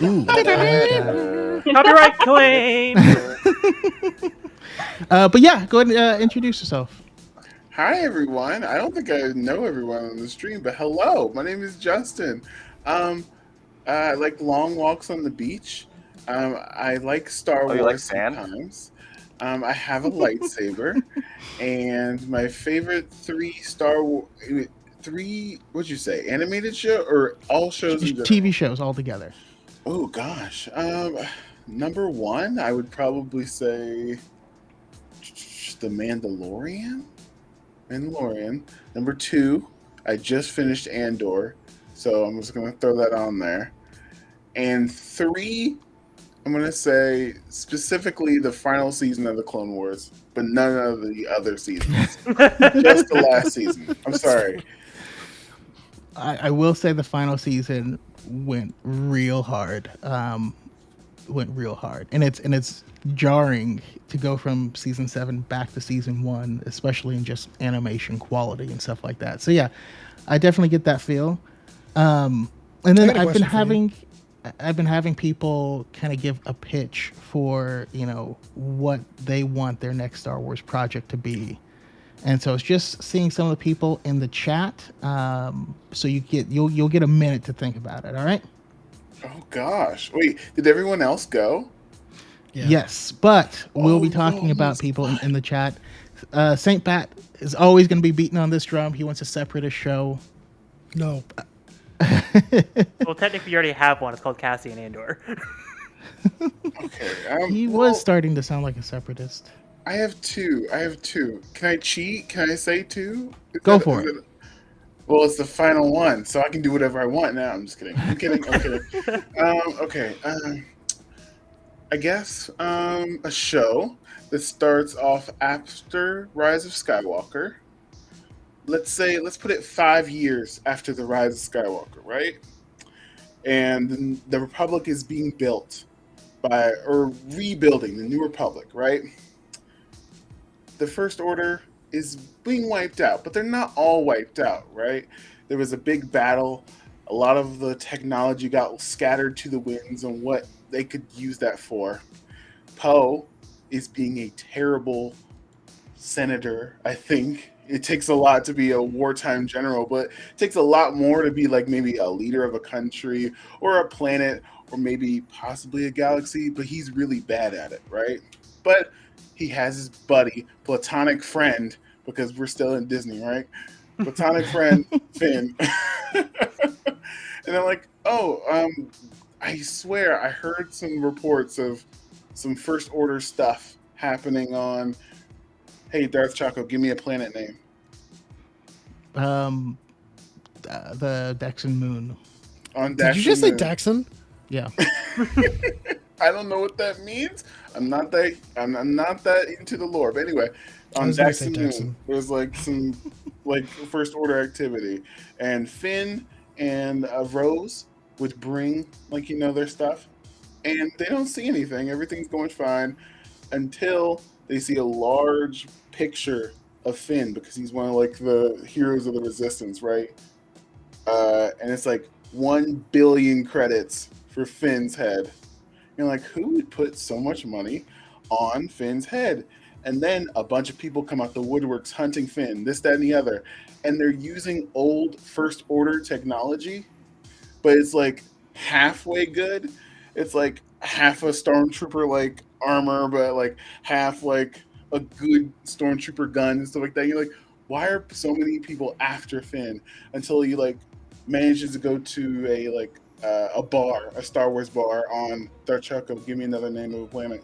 Ooh, I like that. Copyright claim. But yeah, go ahead and introduce yourself. Hi everyone. I don't think I know everyone on the stream, but hello. My name is Justin. I like long walks on the beach. I like Star Oh, you like Wars sand? sometimes. I have a lightsaber, and my favorite 3 what'd you say, animated show or all shows in general? TV shows all together. Oh gosh. Number 1, I would probably say The Mandalorian. Number 2, I just finished Andor, so I'm just gonna throw that on there. And 3, I'm gonna say specifically the final season of the Clone Wars, but none of the other seasons. Just the last season. I'm sorry. I will say the final season went real hard. Went real hard, and it's jarring to go from season 7 back to season 1, especially in just animation quality and stuff like that. So yeah, I definitely get that feel. And I then got a question for you. I've been having people kind of give a pitch for what they want their next Star Wars project to be. And so it's just seeing some of the people in the chat. So you'll get a minute to think about it. All right. Oh gosh! Wait, did everyone else go? Yeah. Yes, but we'll be Oh, talking no, about almost people in the chat. Saint Pat is always going to be beating on this drum. He wants a separatist show. No. Well, technically, you already have one. It's called Cassian Andor. Okay. He well, was starting to sound like a separatist. I have two. Can I cheat? Can I say two? Go for it. Well, it's the final one, so I can do whatever I want now. I'm just kidding. I'm kidding. Okay. I guess a show that starts off after Rise of Skywalker. Let's put it 5 years after the Rise of Skywalker, right? And the Republic is being built or rebuilding the New Republic, right? The First Order is being wiped out, but they're not all wiped out, right? There was a big battle. A lot of the technology got scattered to the winds on what they could use that for. Poe is being a terrible senator, I think. It takes a lot to be a wartime general, but it takes a lot more to be like maybe a leader of a country or a planet or maybe possibly a galaxy, but he's really bad at it, right? But he has his buddy, platonic friend, because we're still in Disney, right? Platonic friend, Finn. And I'm like, I swear I heard some reports of some First Order stuff happening on, hey, Darth Chaco, give me a planet name. The Dexon Moon. On Did you just say Moon. Daxon? Yeah. I don't know what that means. I'm not that into the lore. But anyway, I on was gonna say Daxon Daxon. Moon, there's like some like First Order activity, and Finn and Rose would bring their stuff, and they don't see anything. Everything's going fine until they see a large picture of Finn because he's one of like the heroes of the Resistance, right? And it's like 1 billion credits for Finn's head. You're like, who would put so much money on Finn's head? And then a bunch of people come out the woodworks hunting Finn, this, that, and the other. And they're using old First Order technology, but it's like halfway good. It's like half a Stormtrooper like armor, but like half like a good Stormtrooper gun and stuff like that. You're like, why are so many people after Finn? Until he like manages to go to a bar, a Star Wars bar on Darth Chaco. Give me another name of a planet.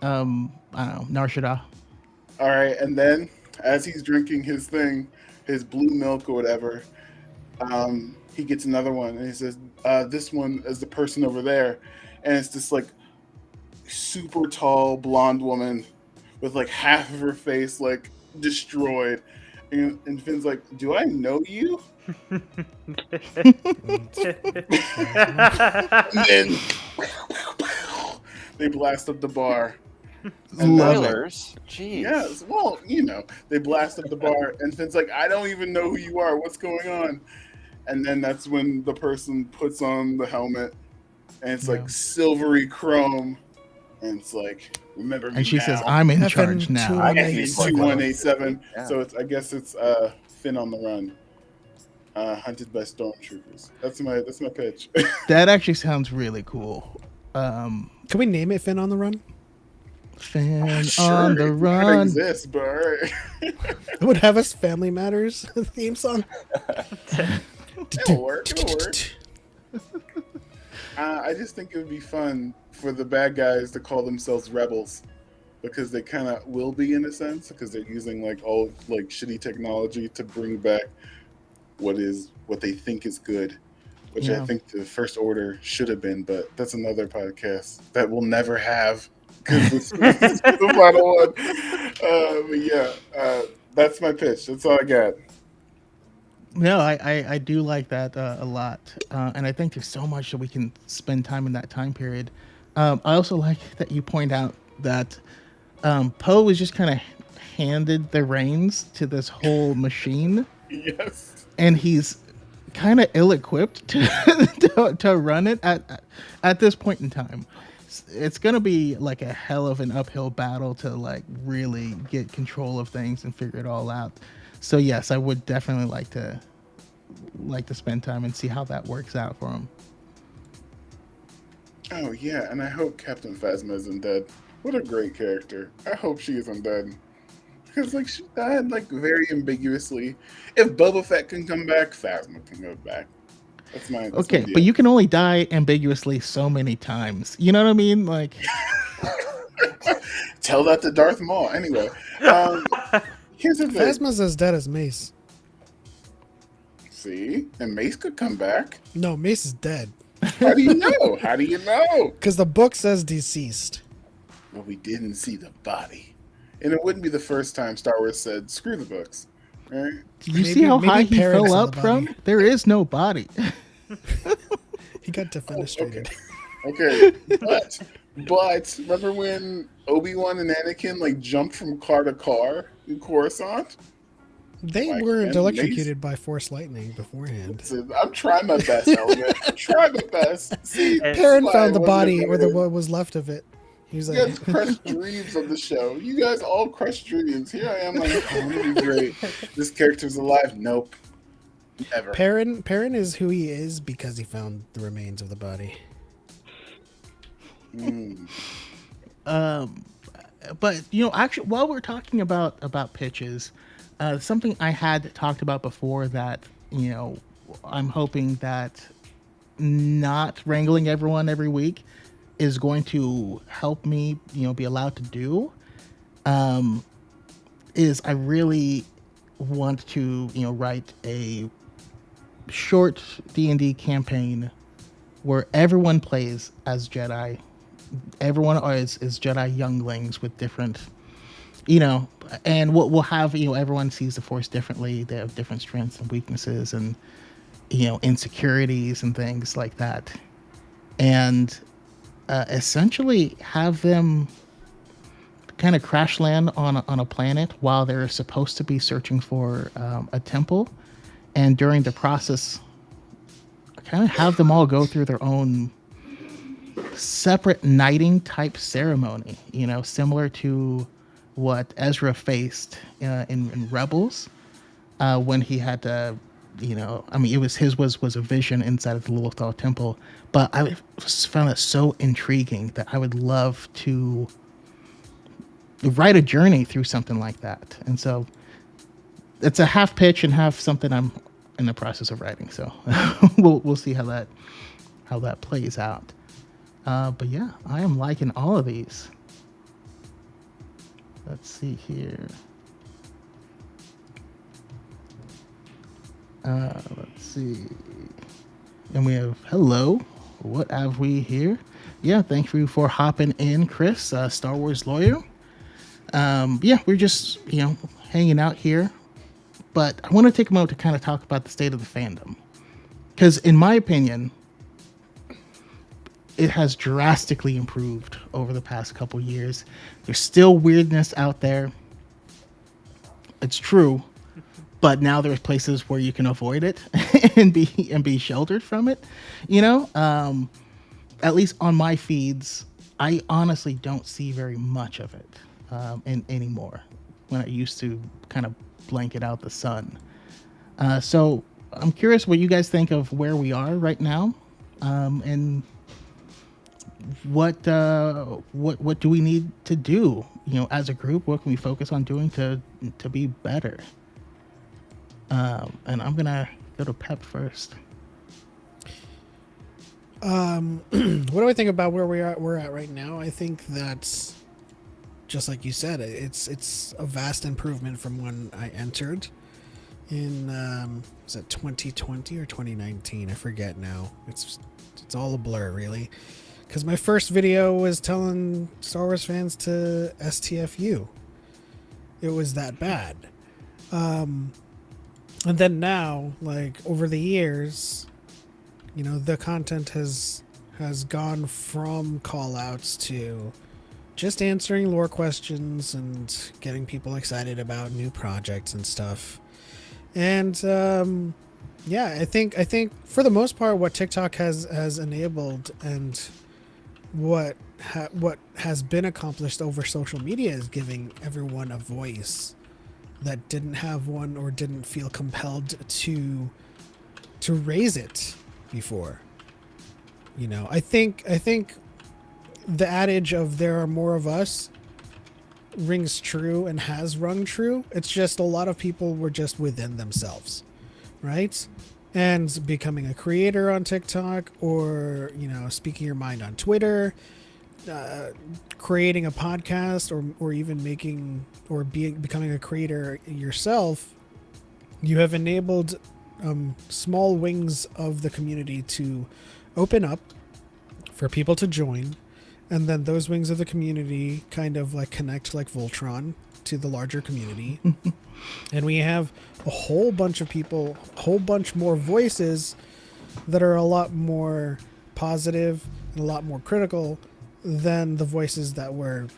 I don't know. Nar Shaddaa. All right, and then as he's drinking his thing, his blue milk or whatever, he gets another one, and he says, "This one is the person over there," and it's this like super tall blonde woman with like half of her face like destroyed, and Finn's like, "Do I know you?" And then they blast up the bar. And then- Spoilers. Jeez. Yes, well, they blast up the bar, and Finn's like, I don't even know who you are. What's going on? And then that's when the person puts on the helmet, and it's like silvery chrome, and it's like, remember me And she now. says, I'm in FN charge now. 2187. 2187. Yeah. So I guess it's Finn on the run, hunted by stormtroopers. That's my pitch. That actually sounds really cool. Can we name it Finn on the Run? Finn Sure, on the it might run. exists, but all right. It would have us Family Matters theme song. It'll work. I just think it would be fun for the bad guys to call themselves rebels, because they kind of will be in a sense, because they're using like all like shitty technology to bring back what they think is good, which Yeah. I think the First Order should have been, but that's another podcast that we'll never have because this is the final one. But yeah, that's my pitch. That's all I got. No, I do like that a lot, and I think there's so much that we can spend time in that time period. I also like that you point out that Poe was just kind of handed the reins to this whole machine, Yes. and he's kind of ill-equipped to run it at this point in time. It's gonna be like a hell of an uphill battle to like really get control of things and figure it all out. So yes, I would definitely like to spend time and see how that works out for him. Oh yeah, and I hope Captain Phasma isn't dead. What a great character. I hope she isn't dead. Because like she died like very ambiguously. If Boba Fett can come back, Phasma can go back. That's Okay, my but you can only die ambiguously so many times. You know what I mean? Like, Tell that to Darth Maul. Anyway, here's the thing. Phasma's as dead as Mace. See, and Mace could come back. No, Mace is dead. How do you know? How do you know? Because the book says deceased. Well, we didn't see the body, and it wouldn't be the first time Star Wars said "screw the books." Right? do you Maybe- see how maybe high he Perrin fell saw up the from? body. There is no body. He got defenestrated. Okay, but remember when Obi-Wan and Anakin like jumped from car to car in Coruscant? They Like, weren't and electrocuted by Force lightning beforehand. So I'm trying my best, Element. I'm trying my best. See, And- Perrin why found the I body wasn't or there. what was left of it. He was You like, guys crushed dreams on the show. You guys all crushed dreams. Here I am, like, oh, I'm gonna be great. This character's alive. Nope. Never. Perrin is who he is because he found the remains of the body. Mm. But actually, while we're talking about pitches, something I had talked about before that I'm hoping that not wrangling everyone every week is going to help me be allowed to do. Is I really want to write a short D&D campaign where everyone plays as Jedi. Everyone is Jedi younglings with different, and we'll have, everyone sees the Force differently. They have different strengths and weaknesses and, insecurities and things like that. And essentially have them kind of crash land on a planet while they're supposed to be searching for a temple. And during the process, kind of have them all go through their own separate knighting type ceremony, similar to what Ezra faced in Rebels, when he had to, it was his was a vision inside of the Lilithal Temple. But I just found it so intriguing that I would love to write a journey through something like that. And so it's a half pitch and half something I'm in the process of writing. So we'll see how that plays out. But yeah, I am liking all of these. Let's see here. Let's see. And we have hello. What have we here? Yeah, thank you for hopping in, Chris, Star Wars lawyer. Yeah, we're just hanging out here. But I want to take a moment to kind of talk about the state of the fandom, because in my opinion, it has drastically improved over the past couple years. There's still weirdness out there. It's true, but now there's places where you can avoid it and be sheltered from it. At least on my feeds, I honestly don't see very much of it anymore. When I used to kind of blanket out the sun. So I'm curious what you guys think of where we are right now, and what do we need to do, as a group? What can we focus on doing to be better? And I'm gonna go to Pep first. What do I think about where we're at right now? I think that's just like you said. It's a vast improvement from when I entered in was it 2020 or 2019? I forget now. It's all a blur, really. Because my first video was telling Star Wars fans to STFU. It was that bad. And then now, like over the years, the content has gone from call outs to just answering lore questions and getting people excited about new projects and stuff. And yeah, I think for the most part, what TikTok has enabled and what has been accomplished over social media is giving everyone a voice that didn't have one or didn't feel compelled to raise it before. I think the adage of there are more of us rings true and has rung true. It's just a lot of people were just within themselves, right? And becoming a creator on TikTok, or speaking your mind on Twitter, creating a podcast, or even becoming a creator yourself, you have enabled small wings of the community to open up for people to join, and then those wings of the community kind of like connect like Voltron to the larger community. And we have a whole bunch of people, a whole bunch more voices that are a lot more positive and a lot more critical than the voices that were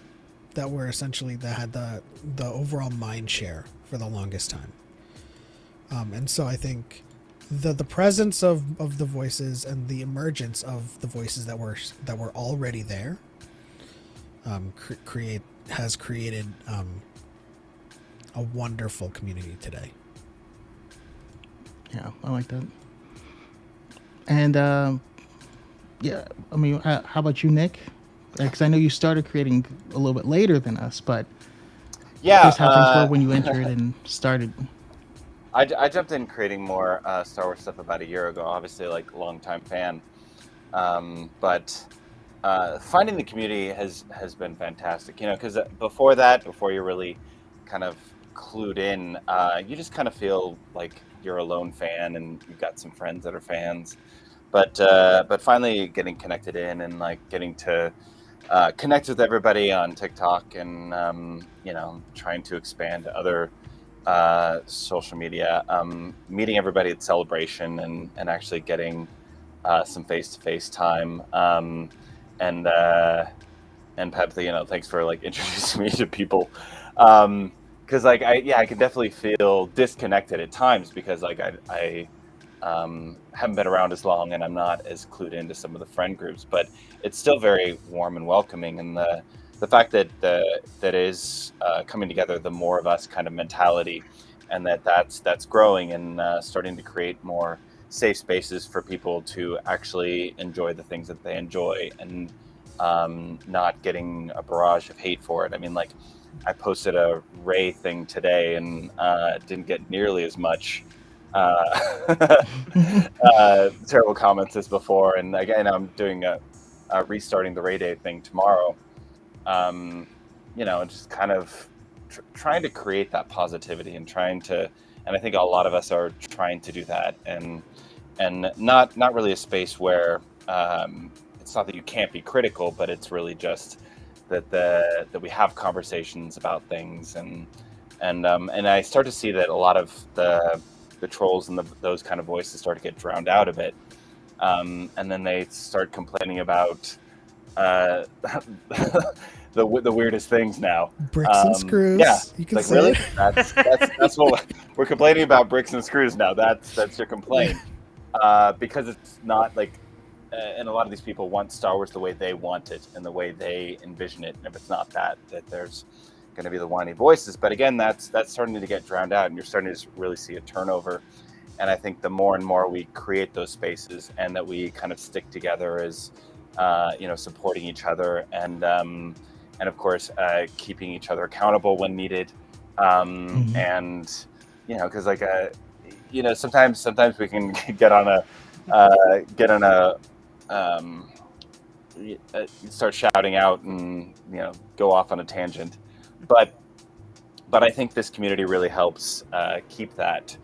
essentially that had the overall mind share for the longest time. And so I think the presence of the voices and the emergence of the voices that were already there has created a wonderful community today. Yeah, I like that. And yeah, I mean, how about you, Nick? Because I know you started creating a little bit later than us, but Yeah, just how things were when you entered and started. I jumped in creating more Star Wars stuff about a year ago. Obviously, like longtime fan, but finding the community has been fantastic. Because before you're really kind of clued in, you just kind of feel like you're a lone fan and you've got some friends that are fans. But finally getting connected in and like getting to connect with everybody on TikTok and trying to expand to other social media, meeting everybody at Celebration and actually getting some face-to-face time. And Pep, thanks for like introducing me to people. Because I can definitely feel disconnected at times because like I haven't been around as long and I'm not as clued into some of the friend groups, but it's still very warm and welcoming. And the fact that that is coming together, the more of us kind of mentality, and that's growing and starting to create more safe spaces for people to actually enjoy the things that they enjoy and not getting a barrage of hate for it. I mean, like I posted a Ray thing today and didn't get nearly as much terrible comments as before. And again, I'm doing a restarting the Ray Day thing tomorrow. Just kind of trying to create that positivity and I think a lot of us are trying to do that, and not really a space where it's not that you can't be critical, but it's really just that we have conversations about things, and I start to see that a lot of the trolls and those kind of voices start to get drowned out a bit, and then they start complaining about the weirdest things now. Bricks and screws. Yeah, you can like say really, it. that's what we're complaining about. Bricks and screws now. That's your complaint, because it's not like, and a lot of these people want Star Wars the way they want it and the way they envision it. And if it's not that there's going to be the whiny voices. But again, that's starting to get drowned out, and you're starting to really see a turnover. And I think the more and more we create those spaces and that we kind of stick together as supporting each other and of course keeping each other accountable when needed, and because like sometimes we can get on a start shouting out and go off on a tangent, but I think this community really helps keep that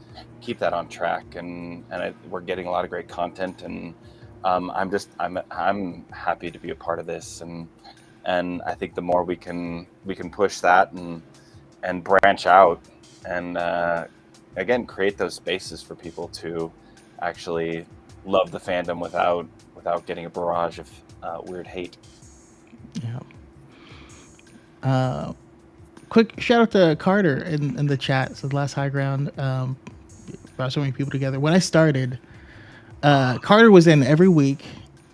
on track, and we're getting a lot of great content, and I'm happy to be a part of this, and I think the more we can push that and branch out and again, create those spaces for people to actually love the fandom without getting a barrage of weird hate. Yeah. Quick shout out to Carter in the chat. So the last high ground brought so many people together. When I started, Carter was in every week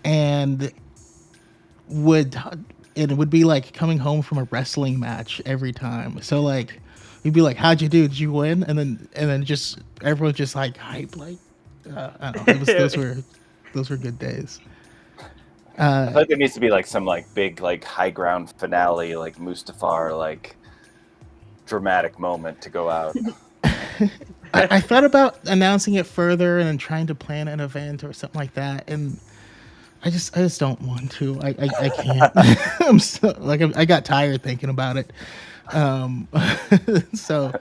and it would be like coming home from a wrestling match every time. So like he'd be like, "How'd you do? Did you win?" And then just everyone just like hype, like I don't know. Those were good days. I feel like there needs to be like some like big like high ground finale, like Mustafar, like dramatic moment to go out. I thought about announcing it further and then trying to plan an event or something like that, and I just don't want to. I can't. I'm so like I got tired thinking about it. So,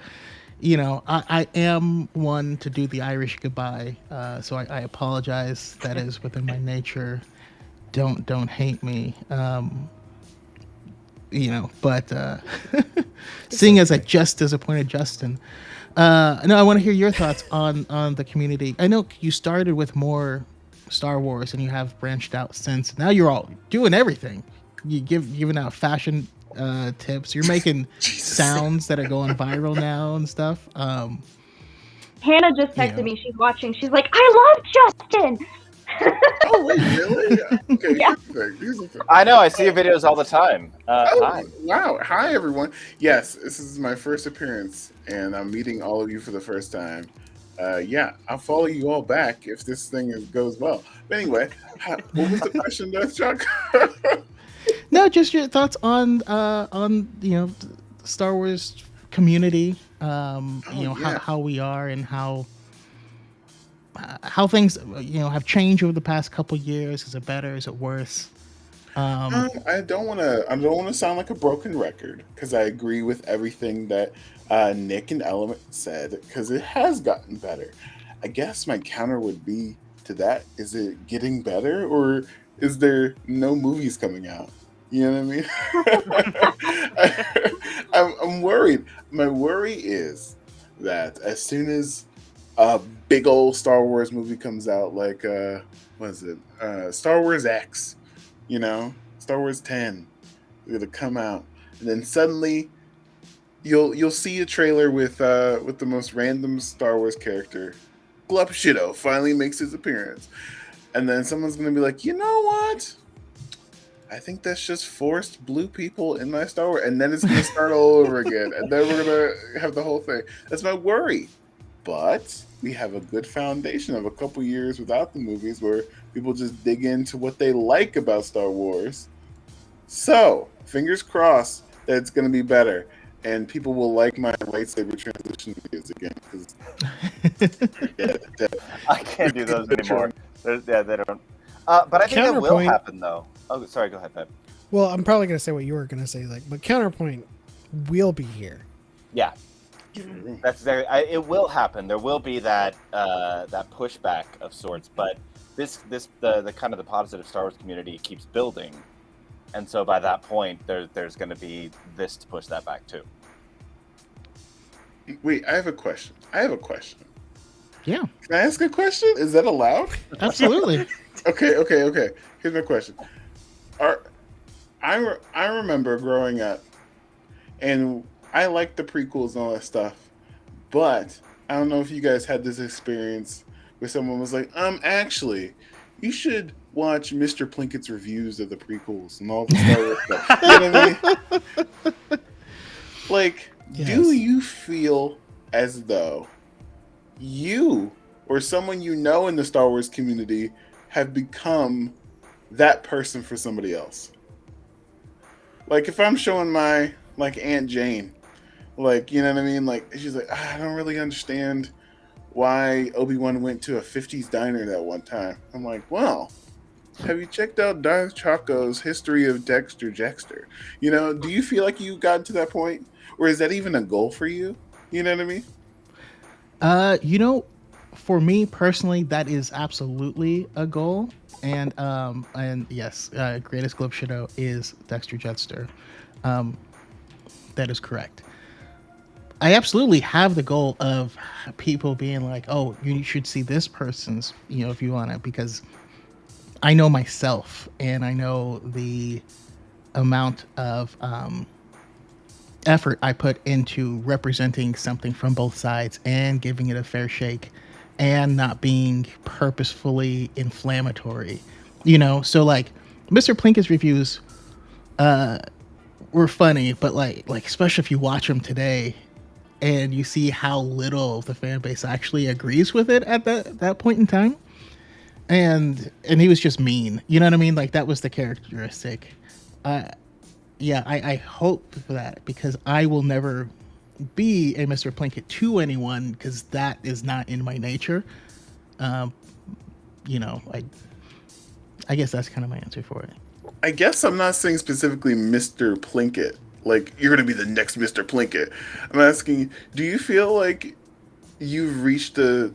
I am one to do the Irish goodbye. So I apologize. That is within my nature. Don't hate me. But seeing as I just disappointed Justin, no, I want to hear your thoughts on the community. I know you started with more Star Wars and you have branched out since. Now you're all doing everything. You giving out fashion tips. You're making sounds that are going viral now and stuff. Hannah just texted me. She's watching. She's like, I love Justin. Oh wait, really? Okay. Yeah. Here's the thing. I know. I see your videos all the time. Hi. Wow. Hi, everyone. Yes, this is my first appearance, and I'm meeting all of you for the first time. Yeah, I'll follow you all back if this thing goes well. But anyway, what was the question, Death Chuck? No, just your thoughts on the Star Wars community. How we are and how things have changed over the past couple years. Is it better? Is it worse? I don't want to sound like a broken record because I agree with everything that Nick and Element said because it has gotten better. I guess my counter would be to that: is it getting better, or is there no movies coming out? You know what I mean? I'm worried. My worry is that as soon as a big old Star Wars movie comes out, like what is it? Star Wars X, Star Wars 10, they're gonna come out, and then suddenly you'll see a trailer with the most random Star Wars character. Glub Shido finally makes his appearance, and then someone's gonna be like, you know what? I think that's just forced blue people in my Star Wars, and then it's gonna start all over again, and then we're gonna have the whole thing. That's my worry. But we have a good foundation of a couple years without the movies where people just dig into what they like about Star Wars. So, fingers crossed that it's going to be better and people will like my lightsaber transition videos again. I can't do those anymore. They don't. But I think it will happen, though. Oh, sorry. Go ahead, Pep. Well, I'm probably going to say what you were going to say, but Counterpoint will be here. Yeah. That's it will happen. There will be that pushback of sorts, but the kind of the positive Star Wars community keeps building, and so by that point, there's going to be this to push that back too. Wait, I have a question. Yeah. Can I ask a question? Is that allowed? Absolutely. Okay. Here's my question. I remember growing up, and I like the prequels and all that stuff, but I don't know if you guys had this experience where someone was like, actually, you should watch Mr. Plinkett's reviews of the prequels and all the Star Wars stuff. You know what I mean? Like, yes. Do you feel as though you or someone you know in the Star Wars community have become that person for somebody else? Like, if I'm showing my, Aunt Jane, you know what I mean? Like, she's like, I don't really understand why Obi-Wan went to a 50s diner that one time. I'm like, well, have you checked out Darth Chaco's History of Dexter Jettster? Do you feel like you got to that point? Or is that even a goal for you? You know what I mean? For me personally, that is absolutely a goal. And yes, Greatest Glub Shido is Dexter Jettster. That is correct. I absolutely have the goal of people being like, oh, you should see this person's, if you want it, because I know myself and I know the amount of effort I put into representing something from both sides and giving it a fair shake and not being purposefully inflammatory. So like Mr. Plinkett's reviews were funny, but like especially if you watch them today and you see how little of the fan base actually agrees with it at that point in time. And he was just mean. You know what I mean? Like that was the characteristic. Yeah, I hope for that because I will never be a Mr. Plinkett to anyone because that is not in my nature. I guess that's kind of my answer for it. I guess I'm not saying specifically Mr. Plinkett. Like, you're going to be the next Mr. Plinkett. I'm asking, do you feel like you've reached the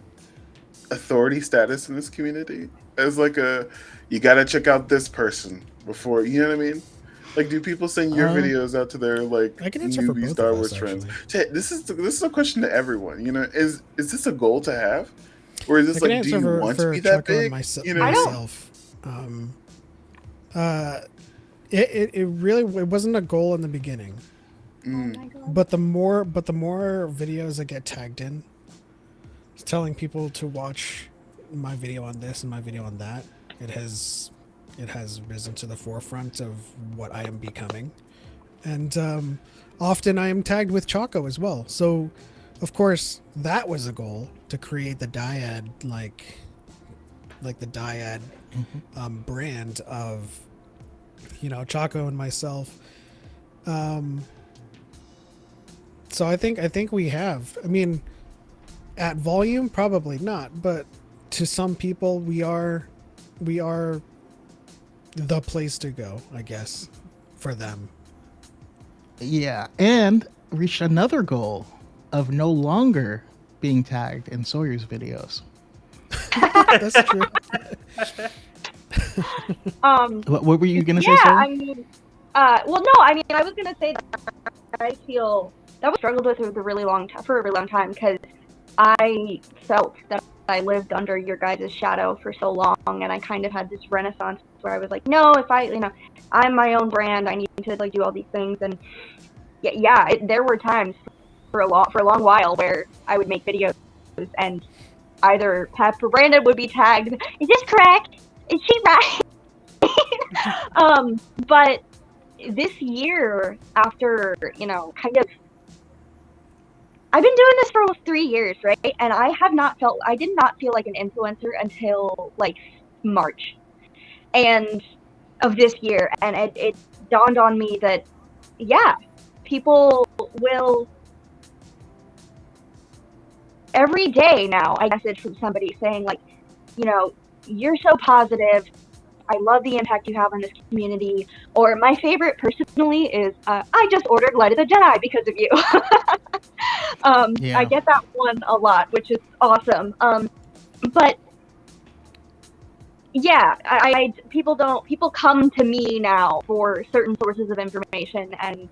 authority status in this community? As like you got to check out this person before, you know what I mean? Like, do people send your videos out to their, like, I can answer for newbie both Star of Wars us, friends? actually. This is a question to everyone, Is this a goal to have? Or is this I can like, do answer you want to be that Choco and big? myself. It really it wasn't a goal in the beginning. Oh my God. But the more videos that get tagged in, telling people to watch my video on this and my video on that, it has risen to the forefront of what I am becoming. And often I am tagged with Choco as well. So of course that was a goal, to create the dyad like the dyad brand of Choco and myself. So I think we have. I mean, at volume, probably not, but to some people, we are the place to go, I guess, for them. Yeah, and reached another goal of no longer being tagged in Sawyer's videos. That's true. What were you gonna say, Yeah, Sawyer? I mean, well, no, I mean, I was gonna say that I feel that was struggled with for a really long time because I felt that I lived under your guys' shadow for so long, and I kind of had this renaissance where I was like, no, if I'm my own brand, I need to like do all these things, and there were times for a long while where I would make videos and either Pep or Brandon would be tagged. Is this correct? Is she right? But this year, after kind of, I've been doing this for almost 3 years, right? And I did not feel like an influencer until like March of this year, and it dawned on me that people will every day now. I message from somebody saying like, you're so positive. I love the impact you have on this community. Or my favorite personally is, I just ordered Light of the Jedi because of you. Yeah. I get that one a lot, which is awesome. But yeah, people come to me now for certain sources of information, and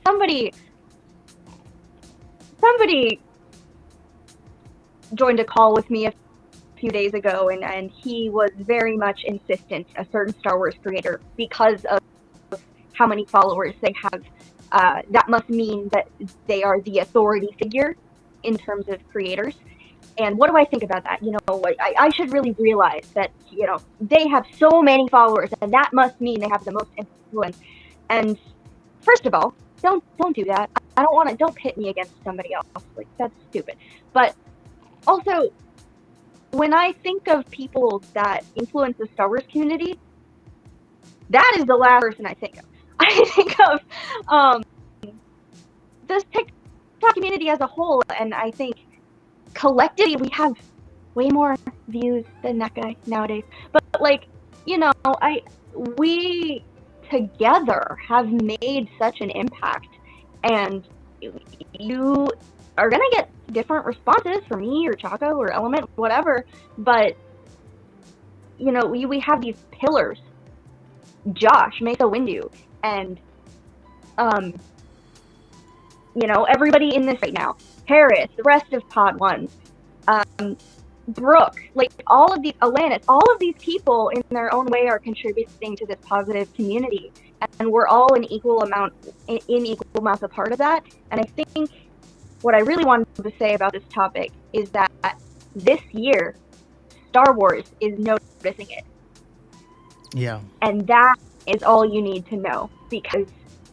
somebody joined a call with me a few days ago, and he was very much insistent, a certain Star Wars creator, because of how many followers they have, that must mean that they are the authority figure in terms of creators. And what do I think about that? I should really realize that, they have so many followers, and that must mean they have the most influence. And first of all, don't do that. Don't pit me against somebody else. Like, that's stupid. But also, when I think of people that influence the Star Wars community, that is the last person I think of. I think of this TikTok community as a whole, and I think collectively we have way more views than that guy nowadays. But we together have made such an impact, and you are gonna get different responses from me or Choco or Element, whatever. But we have these pillars: Josh, Mesa Windu, and everybody in this right now, Harris, the rest of Pod One, Brooke, like all of these, Alanis, all of these people in their own way are contributing to this positive community, and we're all in equal amounts a part of that. And I think what I really wanted to say about this topic is that this year, Star Wars is noticing it. Yeah. And that is all you need to know, because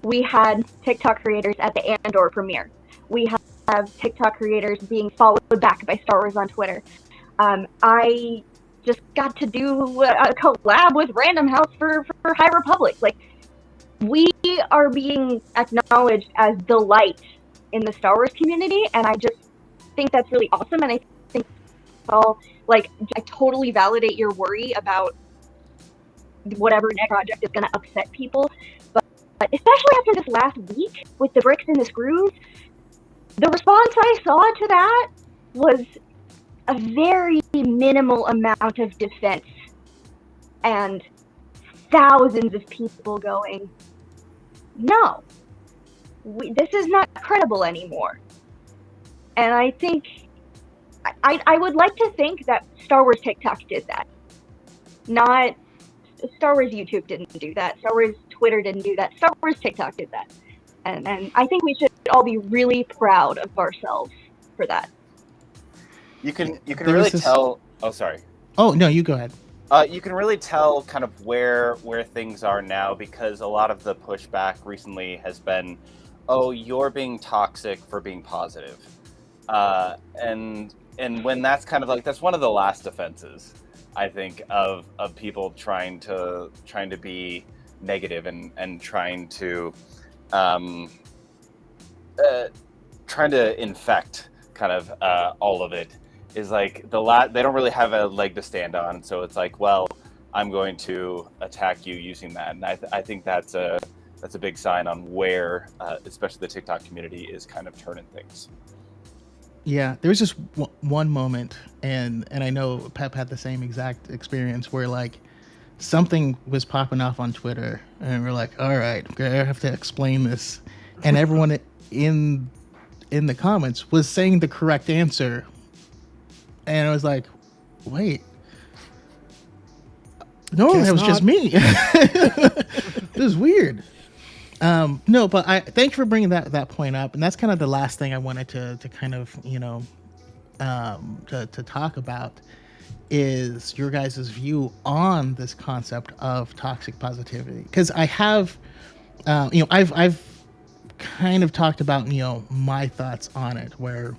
we had TikTok creators at the Andor premiere. We have TikTok creators being followed back by Star Wars on Twitter. I just got to do a collab with Random House for High Republic. Like, we are being acknowledged as the light in the Star Wars community, and I just think that's really awesome. And I think all, like, I totally validate your worry about whatever next project is going to upset people, but especially after this last week with the bricks and the screws, the response I saw to that was a very minimal amount of defense and thousands of people going, no, this is not credible anymore. And I think I would like to think that Star Wars TikTok did that. Not Star Wars YouTube didn't do that. Star Wars Twitter didn't do that. Star Wars TikTok did that. And I think we should all be really proud of ourselves for that. You can really tell. Oh, sorry. Oh no, you go ahead. You can really tell kind of where things are now, because a lot of the pushback recently has been, oh, you're being toxic for being positive, and when that's kind of like, that's one of the last offenses, I think, of people trying to be negative and trying to infect kind of all of it, is like they don't really have a leg to stand on, so it's like, well, I'm going to attack you using that. And I think that's a big sign on where especially the TikTok community is kind of turning things. Yeah, there was just one moment, and I know Pep had the same exact experience, where like something was popping off on Twitter, and we're like, all right, I have to explain this, and everyone in the comments was saying the correct answer, and I was like, wait, no, Guess that was not. just me. It was weird. No, but thank you for bringing that point up, and that's kind of the last thing I wanted to kind of to talk about, is your guys' view on this concept of toxic positivity, because I have I've kind of talked about my thoughts on it, where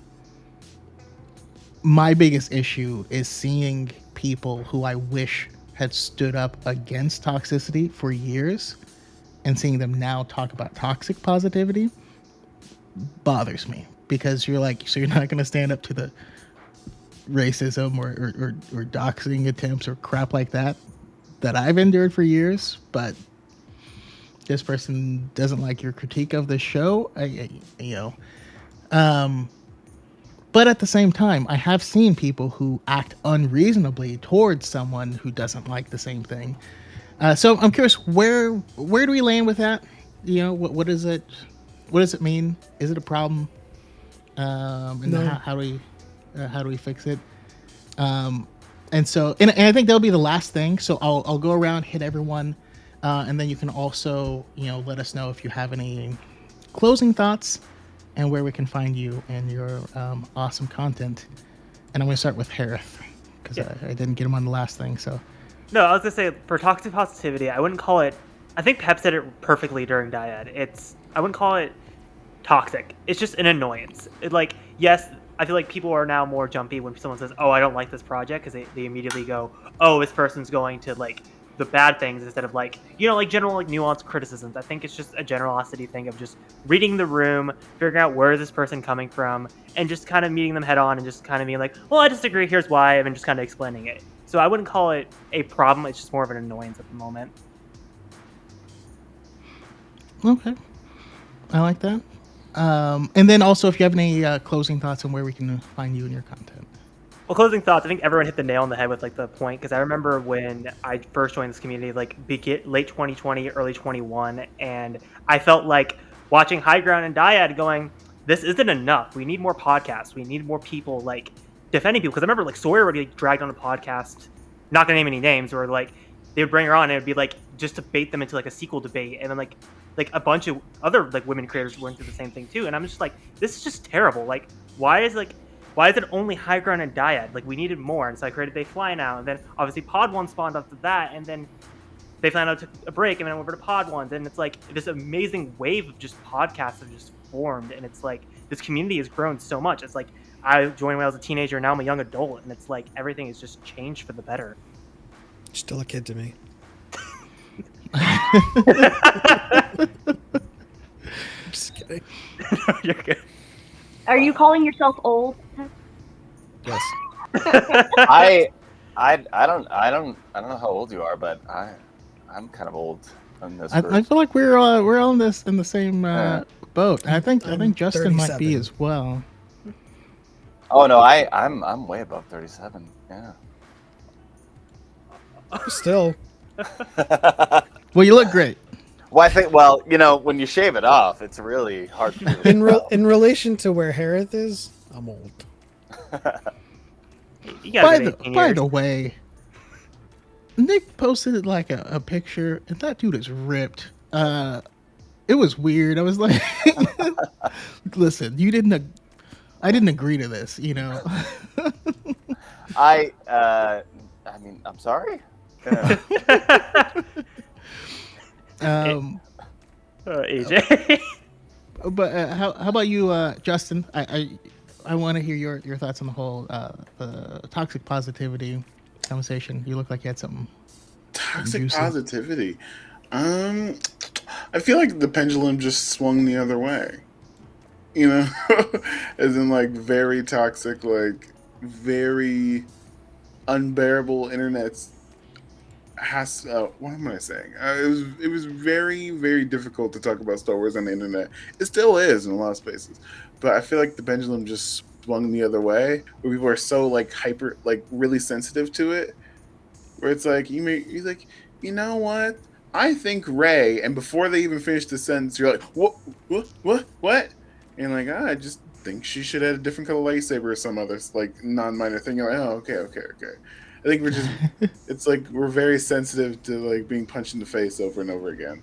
my biggest issue is seeing people who I wish had stood up against toxicity for years, and seeing them now talk about toxic positivity bothers me, because you're like, so you're not going to stand up to the racism or doxing attempts or crap like that I've endured for years, but this person doesn't like your critique of the show. But at the same time, I have seen people who act unreasonably towards someone who doesn't like the same thing. So I'm curious, where do we land with that? What is it? What does it mean? Is it a problem? And No. how do we fix it? And I think that'll be the last thing. So I'll go around, hit everyone, and then you can also let us know if you have any closing thoughts and where we can find you and your awesome content. And I'm going to start with Harith, because I didn't get him on the last thing. So. No, I was gonna say, for toxic positivity, I wouldn't call it. I think Pep said it perfectly during Dyad. I wouldn't call it toxic. It's just an annoyance. Yes, I feel like people are now more jumpy when someone says, "Oh, I don't like this project," because they immediately go, "Oh, this person's going to like the bad things," instead of general nuanced criticisms. I think it's just a generosity thing of just reading the room, figuring out where is this person coming from, and just kind of meeting them head on and just kind of being like, "Well, I disagree. Here's why," and then just kind of explaining it. So I wouldn't call it a problem. It's just more of an annoyance at the moment. Okay, I like that. And then also, if you have any closing thoughts on where we can find you and your content. Well, closing thoughts. I think everyone hit the nail on the head with the point, because I remember when I first joined this community, late 2020, early 21, and I felt like watching High Ground and Dyad going, this isn't enough. We need more podcasts. We need more people like defending people. Because I remember like Sawyer would get dragged on a podcast, not gonna name any names, or like they would bring her on and it'd be like just to bait them into like a sequel debate, and then like a bunch of other like women creators went through the same thing too. And I'm just like, this is just terrible. Like, why is it only High Ground and Dyad? Like, we needed more. And so I created They Fly Now, and then obviously Pod One spawned after that, and then They Fly Now took a break, and then went over to Pod Ones, and it's like this amazing wave of just podcasts have just formed, and it's like this community has grown so much. It's like I joined when I was a teenager, now I'm a young adult, and it's like everything has just changed for the better. Still a kid to me. Just kidding. You're good. Are you calling yourself old? Yes. I don't know how old you are, but I'm kind of old on this. I group. feel like we're all in the same boat. I think I'm Justin might be 37. as well. Oh no, I'm way above 37. Yeah. Still. Well, you look great. Well, I think when you shave it off, it's really hard to In relation to where Harith is, I'm old. You gotta get 18 By years. the way, Nick posted like a picture, and that dude is ripped. It was weird. I was like, listen, I didn't agree to this, you know. I mean, I'm sorry. AJ. But how about you, Justin? I want to hear your thoughts on the whole the toxic positivity conversation. You look like you had something. Toxic juicy. positivity. I feel like the pendulum just swung the other way. You know, as in like very toxic, like very unbearable internet's has what am I saying? It was very, very difficult to talk about Star Wars on the internet. It still is in a lot of spaces, but I feel like the pendulum just swung the other way, where people are so like hyper, like really sensitive to it, where it's like you're like, you know what? I think Rey, and before they even finish the sentence, you're like, what? And like, I just think she should have a different color lightsaber or some other like non-minor thing. You're like, oh, okay. I think we're just, it's like we're very sensitive to like being punched in the face over and over again.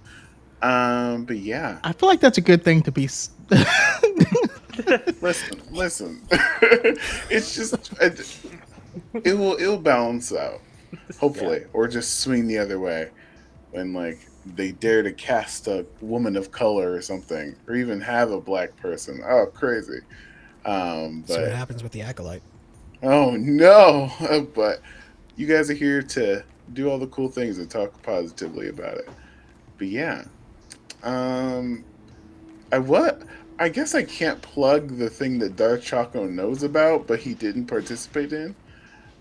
But yeah, I feel like that's a good thing to be. listen. It's just it'll balance out, hopefully, or just swing the other way when like they dare to cast a woman of color or something, or even have a black person. Oh, crazy! So what But happens with the acolyte? oh no! But you guys are here to do all the cool things and talk positively about it. But yeah, I guess I can't plug the thing that Darth Chaco knows about, but he didn't participate in.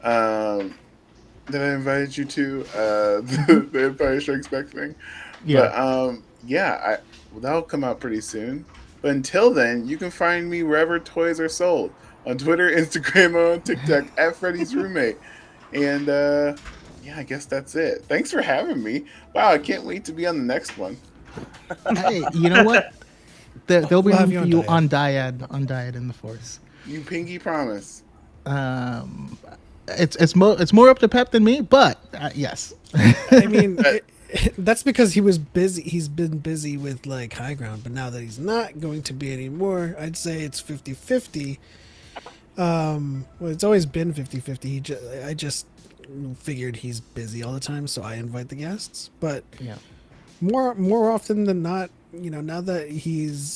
That I invited you to the Empire Strikes Back thing. Yeah. But that'll come out pretty soon. But until then, you can find me wherever toys are sold on Twitter, Instagram, and TikTok at Freddy's Roommate. And yeah, I guess that's it. Thanks for having me. Wow, I can't wait to be on the next one. Hey, you know what? They'll be We'll have you you on on Dyad in the Force. You pinky promise. It's more up to Pep than me, but yes. I mean, that's because he was busy. He's been busy with like High Ground, but now that he's not going to be anymore, I'd say it's 50-50. Well, it's always been 50-50. I just figured he's busy all the time, so I invite the guests. But Yeah. more often than not, you know, now that he's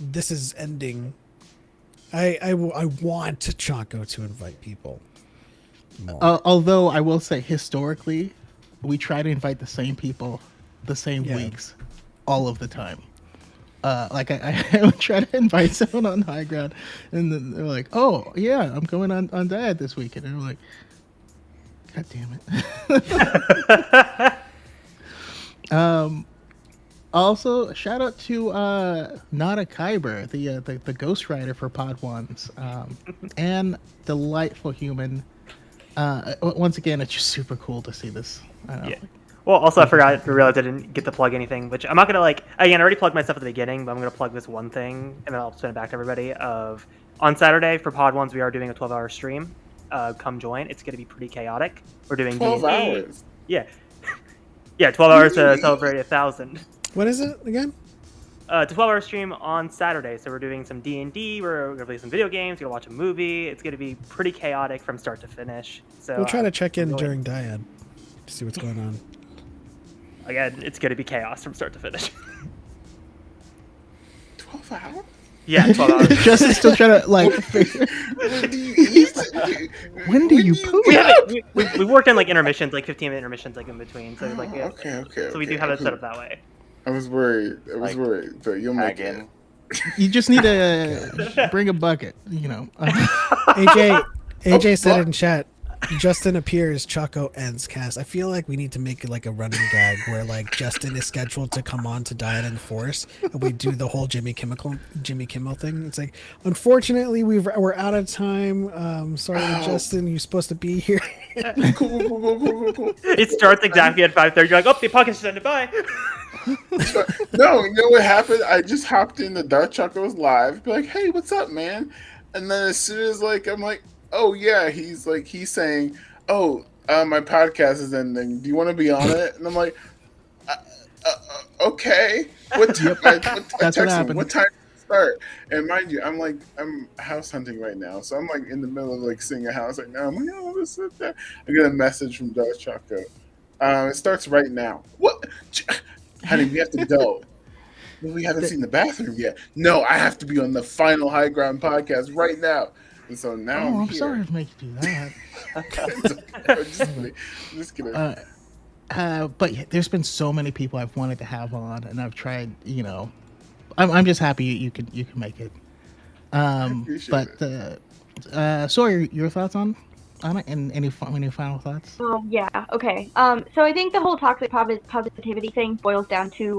this is ending, I want Chaco to invite people more. Although I will say, historically, we try to invite the same people, the same Yeah. weeks, all of the time. Like I would try to invite someone on High Ground, and then they're like, "Oh yeah, I'm going on Dyad this week," and they're like, "God damn it." Also, shout out to Nada Kyber, the ghostwriter for Pod Ones, and delightful human. Once again, it's just super cool to see this. I don't know. Yeah. Well, also I realized I didn't get to plug anything, which I'm not gonna like. Again, I already plugged my stuff at the beginning, but I'm gonna plug this one thing, and then I'll send it back to everybody. On Saturday for Pod Ones, we are doing a 12-hour stream. Come join. It's gonna be pretty chaotic. We're doing 12 D&D. hours. Yeah, yeah, 12 hours to celebrate 1,000. What is it again? It's a 12-hour stream on Saturday, so we're doing some D&D. We're gonna play some video games. We're gonna watch a movie. It's gonna be pretty chaotic from start to finish. So We'll try to check in really- during Dyad to see what's going on. Again, it's gonna be chaos from start to finish. 12 hours? Yeah, 12 hours. Justin's still trying to like figure. When do you eat? When do you poop? We worked in like intermissions, like 15-minute intermissions, like in between. So like, yeah. Okay. So we do have it set up that way. I was worried. Like, but you'll make it. Again. You just need to bring a bucket. You know. AJ said in chat, Justin appears, Chaco ends cast. I feel like we need to make like a running gag where like Justin is scheduled to come on to Diet and Force, and we do the whole Jimmy Kimmel thing. It's like, unfortunately, we're out of time. Sorry, Justin, you're supposed to be here. Cool. It starts exactly at 5:30. You're like, oh, the podcast is ended. Bye. No, you know what happened? I just hopped in the Dark Choco's live, be like, "Hey, what's up, man?" And then as soon as like I'm like, "Oh yeah," he's saying, "Oh, my podcast is ending. Do you want to be on it?" And I'm like, "Okay." What time? That's what happened. What time did it start? And mind you, I'm house hunting right now, so I'm like in the middle of like seeing a house right now. I'm like, "Oh, this is that." I get a message from Dark Choco. It starts right now. What? Honey, we have to go. Well, we haven't seen the bathroom yet. No, I have to be on the final High Ground podcast right now. And so now I'm here. sorry to make you do that. Just kidding. But yeah, there's been so many people I've wanted to have on, and I've tried. You know, I'm just happy you can make it. appreciate But Sawyer, your thoughts on it, and any final thoughts? Oh, yeah. Okay. So I think the whole toxic positivity thing boils down to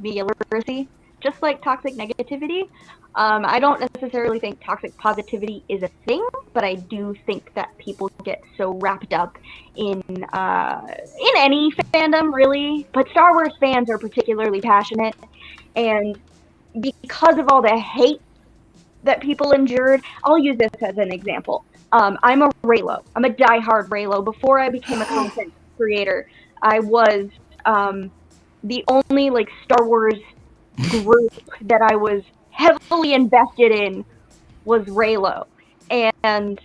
media literacy, just like toxic negativity. I don't necessarily think toxic positivity is a thing, but I do think that people get so wrapped up in any fandom, really. But Star Wars fans are particularly passionate, and because of all the hate that people endured, I'll use this as an example. I'm a Reylo. I'm a diehard Reylo. Before I became a content creator, I was the only like Star Wars group that I was heavily invested in was Reylo. And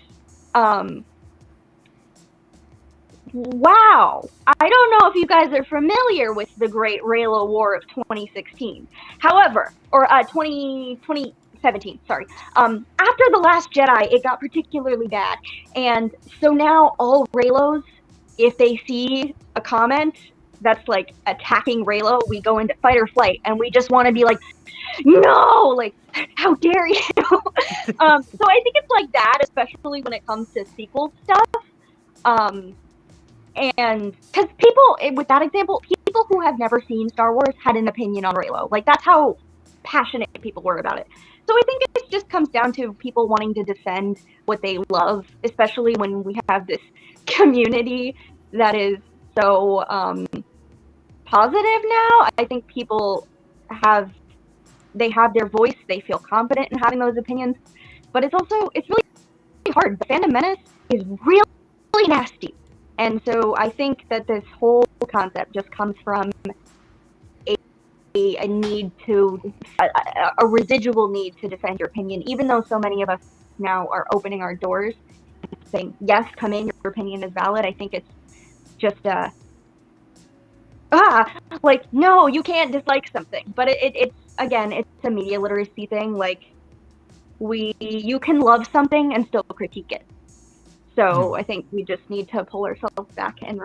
wow, I don't know if you guys are familiar with the Great Reylo War of 2016. However, or 2017, sorry. After The Last Jedi, it got particularly bad. And so now all Reylos, if they see a comment that's like attacking Reylo, we go into fight or flight, and we just want to be like, no, like, how dare you? So I think it's like that, especially when it comes to sequel stuff. And because people, with that example, people who have never seen Star Wars had an opinion on Reylo. Like, that's how passionate people were about it. So I think it just comes down to people wanting to defend what they love, especially when we have this community that is so positive now. I think people have their voice, they feel confident in having those opinions, but it's really hard. The fandom menace is really, really nasty. And so I think that this whole concept just comes from a need to, a residual need to defend your opinion, even though so many of us now are opening our doors saying, yes, come in, your opinion is valid. I think it's just like, no, you can't dislike something. But it's again, it's a media literacy thing. Like, you can love something and still critique it. So I think we just need to pull ourselves back and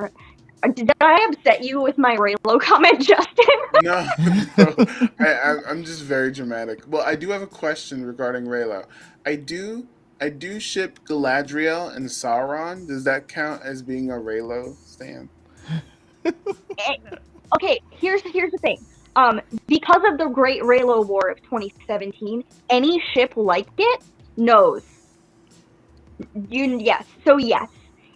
did I upset you with my Reylo comment, Justin? No, I'm just very dramatic. Well, I do have a question regarding Reylo. I do ship Galadriel and Sauron. Does that count as being a Reylo stan? Okay, here's the thing. Because of the Great Reylo War of 2017, any ship like it knows. Yes. So yes,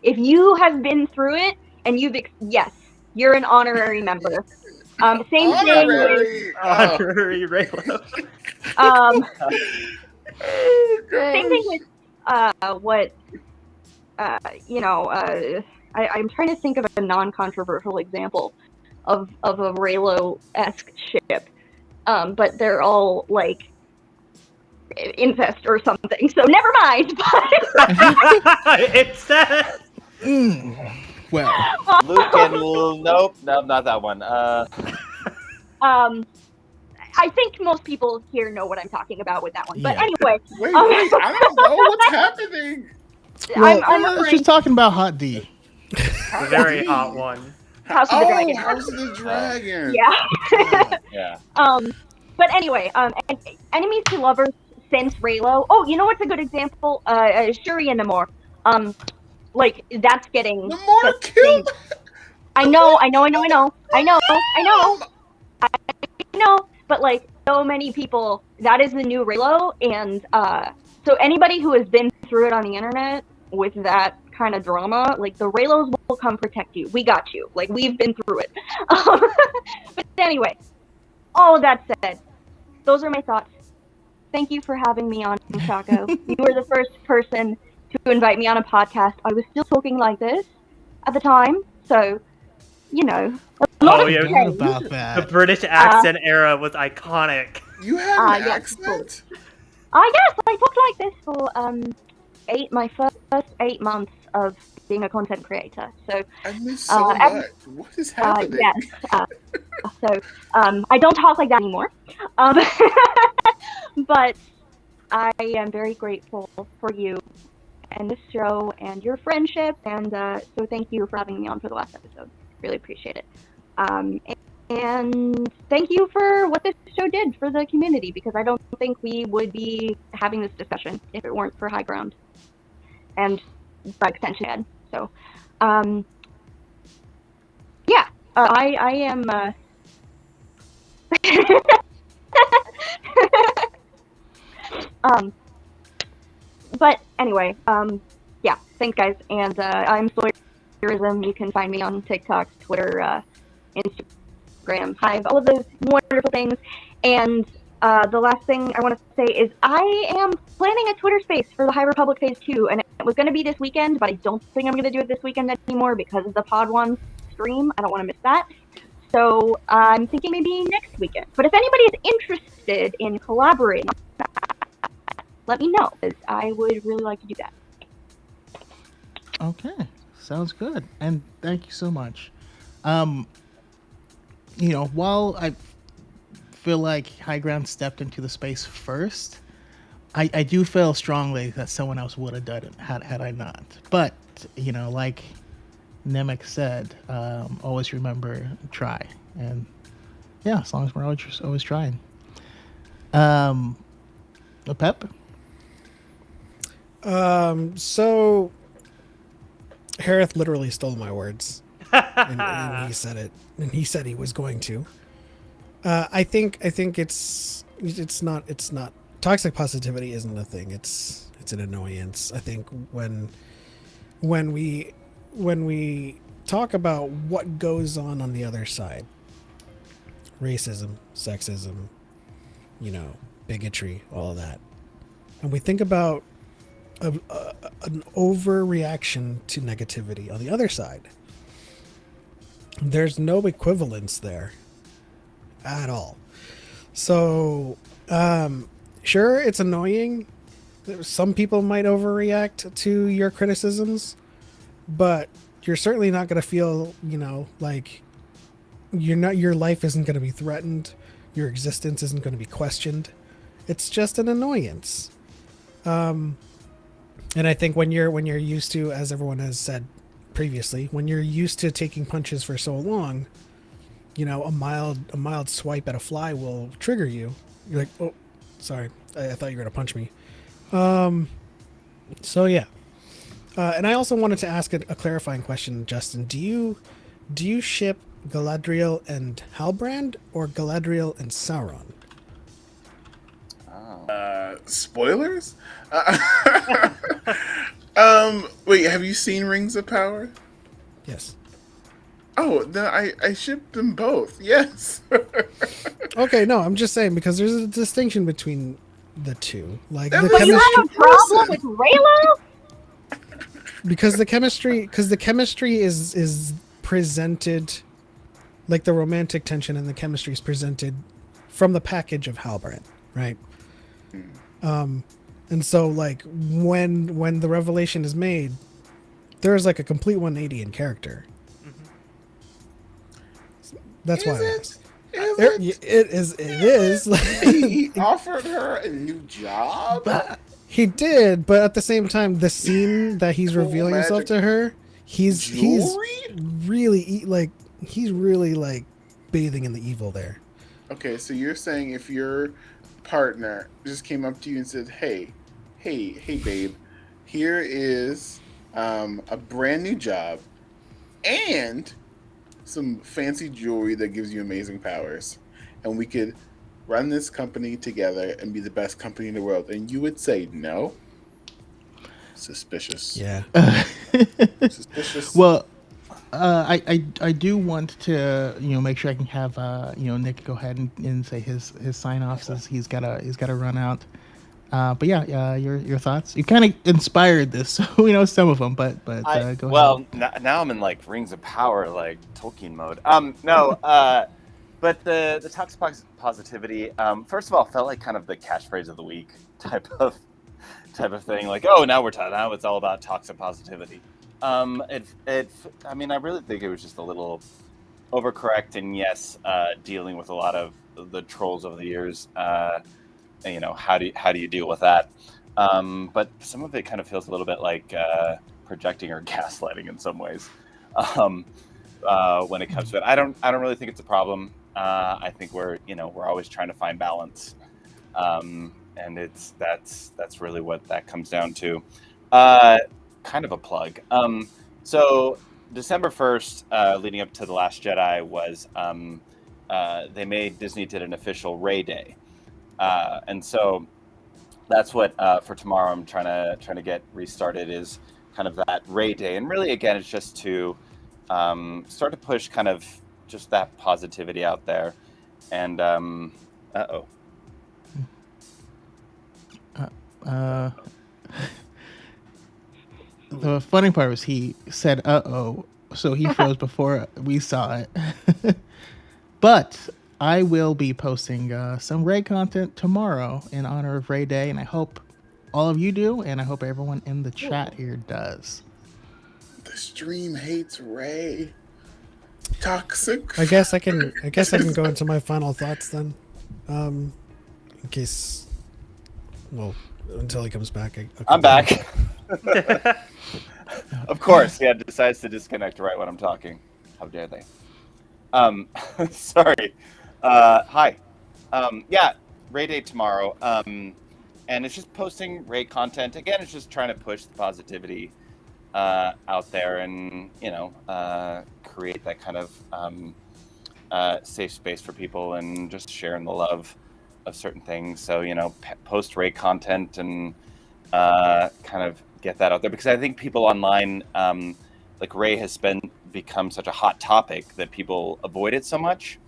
if you have been through it and yes, You're an honorary member. Same thing with Honorary. Oh, Honorary Raylo. um, oh same thing gosh. with what you know. I'm trying to think of a non-controversial example of a Raylo-esque ship, but they're all like incest or something. So never mind. It's that. Well, Luke and nope, not that one. I think most people here know what I'm talking about with that one. But Yeah. anyway, Wait, I don't know what's happening. well, I'm let's referring just talking about Hot D. The very hot one. House of the Dragon. House of the Dragon. Yeah. Yeah. But anyway, enemies to lovers since Raylo. Oh, you know what's a good example? Shuri and Namor. Like that's getting. Namor killed. I know. But like so many people, that is the new Raylo, and so anybody who has been through it on the internet with that kind of drama, like the Raylos will come protect you. We got you. Like we've been through it. But anyway, all of that said, those are my thoughts. Thank you for having me on, Chaco. You were the first person to invite me on a podcast. I was still talking like this at the time, so you know. Oh yeah, Forgot about the that. British accent era was iconic. You had an yes, accent. Yes, I talked like this for my first 8 months of being a content creator. So I miss so much. What is happening? yes. So I don't talk like that anymore. But I am very grateful for you and this show and your friendship, and so thank you for having me on for the last episode. Really appreciate it. And thank you for what this show did for the community, because I don't think we would be having this discussion if it weren't for High Ground and by extension Ed. So yeah, I am but anyway, yeah, thanks guys, and I'm Sawyerism. You can find me on TikTok, Twitter, Instagram, Hive, all of those wonderful things. And the last thing I want to say is I am planning a Twitter space for the High Republic Phase 2, and it was going to be this weekend, but I don't think I'm going to do it this weekend anymore because of the Pod 1 stream. I don't want to miss that. So I'm thinking maybe next weekend. But if anybody is interested in collaborating, let me know, because I would really like to do that. Okay, sounds good, and thank you so much. You know, while I feel like High Ground stepped into the space first, I do feel strongly that someone else would have done it had I not. But you know, like Nemec said, always remember try, and yeah, as long as we're always trying. Pep. So Harith literally stole my words, and he said it, and he said he was going to. I think it's not toxic positivity isn't a thing. It's an annoyance. I think when we talk about what goes on the other side, racism, sexism, you know, bigotry, all of that, and we think about an overreaction to negativity on the other side, there's no equivalence there at all. So sure, it's annoying. Some people might overreact to your criticisms, but you're certainly not going to feel, you know, like your life isn't going to be threatened, your existence isn't going to be questioned. It's just an annoyance. And I think when you're used to, as everyone has said previously, when you're used to taking punches for so long, you know, a mild swipe at a fly will trigger you. You're like, oh, sorry, I thought you were gonna punch me. So yeah. And I also wanted to ask a clarifying question, Justin. Do you ship Galadriel and Halbrand, or Galadriel and Sauron? Spoilers? Wait, have you seen Rings of Power? Yes. Oh, then I shipped them both. Yes. Okay, no, I'm just saying because there's a distinction between the two. Like That the was But you chemistry, have a problem with Raylo? because the chemistry is presented, like the romantic tension and the chemistry is presented from the package of Halbrand, right? And so like when the revelation is made, there's like a complete 180 in character. That's why I asked. Is It is. he offered her a new job? He did, but at the same time, the scene that he's Cool revealing himself magic to her, he's Jewelry? really like bathing in the evil there. Okay, so you're saying if your partner just came up to you and said, hey, babe, here is a brand new job and some fancy jewelry that gives you amazing powers, and we could run this company together and be the best company in the world, and you would say no? Suspicious. Yeah. Suspicious. Well, I do want to make sure I can have Nick go ahead and say his sign offs as he's gotta run out. But yeah, your thoughts. You kind of inspired this, so we know some of them. But go ahead. Well, now I'm in like Rings of Power, like Tolkien mode. No, but the toxic positivity. First of all, felt like kind of the catchphrase of the week type of thing. Like, oh, now it's all about toxic positivity. I mean, I really think it was just a little overcorrect, and yes, dealing with a lot of the trolls over the years. How do you deal with that? But some of it kind of feels a little bit like projecting or gaslighting in some ways. When it comes to it, I don't really think it's a problem. I think we're always trying to find balance, and that's really what that comes down to. Kind of a plug. So December 1st, leading up to The Last Jedi, was Disney did an official Rey Day. And so that's what for tomorrow I'm trying to get restarted, is kind of that Rey Day. And really, again, it's just to start to push kind of just that positivity out there. And the funny part was he said "uh-oh," so he froze before we saw it. But I will be posting some Ray content tomorrow in honor of Ray Day, and I hope all of you do, and I hope everyone in the chat here does. The stream hates Ray. Toxic. I guess I can go into my final thoughts then. In case, well, until he comes back. I'm back. Of course, yeah, decides to disconnect right when I'm talking. How dare they? Sorry. Hi. Yeah, Ray Day tomorrow. And it's just posting Ray content. Again, it's just trying to push the positivity out there and, create that kind of safe space for people and just sharing the love of certain things. So, post Ray content and kind of get that out there, because I think people online, like Ray has become such a hot topic that people avoid it so much.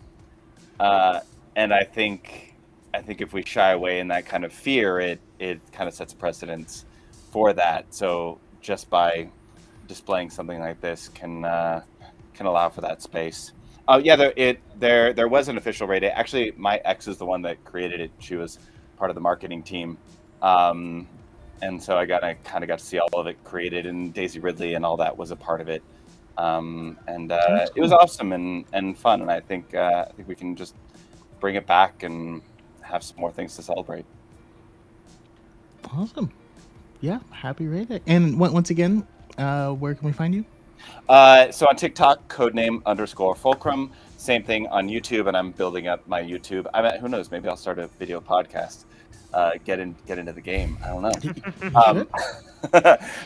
And I think if we shy away in that kind of fear, it kind of sets a precedence for that. So just by displaying something like this can allow for that space. There was an official Ray Day. Actually, my ex is the one that created it. She was part of the marketing team. And so I kind of got to see all of it created, and Daisy Ridley and all that was a part of it. It was awesome and fun. And I think we can just bring it back and have some more things to celebrate. Awesome. Yeah, happy Ray Day. And once again, where can we find you? So on TikTok, codename _Fulcrum. Same thing on YouTube, and I'm building up my YouTube. Who knows? Maybe I'll start a video podcast. Get into the game. I don't know.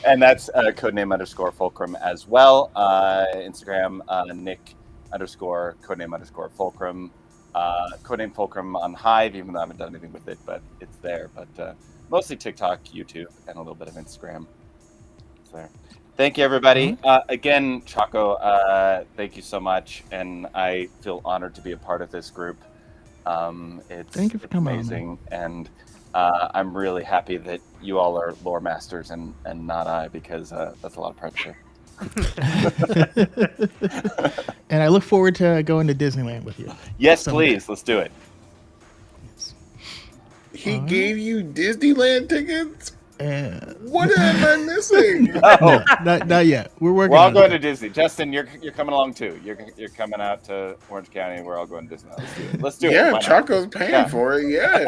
And that's codename _Fulcrum as well. Instagram, Nick _codename _Fulcrum. Codename Fulcrum on Hive, even though I haven't done anything with it, but it's there. But mostly TikTok, YouTube, and a little bit of Instagram. It's there. Thank you, everybody. Again, Chaco, thank you so much, and I feel honored to be a part of this group. Thank you for coming on, amazing, and I'm really happy that you all are lore masters and not I, because that's a lot of pressure. And I look forward to going to Disneyland with you. Yes, someday. please. Let's do it. He gave you Disneyland tickets? And What am I missing? Oh, not yet. We're working. we're all on going it. to Disney. Justin, you're coming along too. You're coming out to Orange County. We're all going to Disney. Let's do it. Let's do it. Yeah, Why not? Chaco's paying Yeah. for it. Yeah.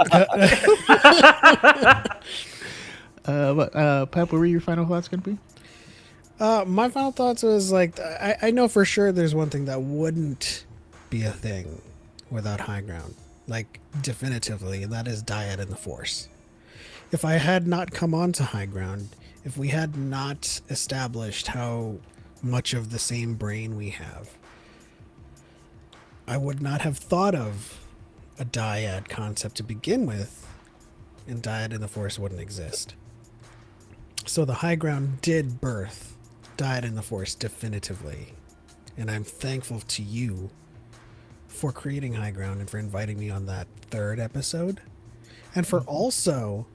But Pep, what were your final thoughts going to be? My final thoughts was like, I know for sure there's one thing that wouldn't be a thing without high ground, like definitively, and that is Dyad in the Force. If I had not come on to high ground, if we had not established how much of the same brain we have, I would not have thought of a Dyad concept to begin with, and Dyad in the Force wouldn't exist. So the high ground did birth Dyad in the Force definitively, and I'm thankful to you for creating high ground and for inviting me on that third episode, and for also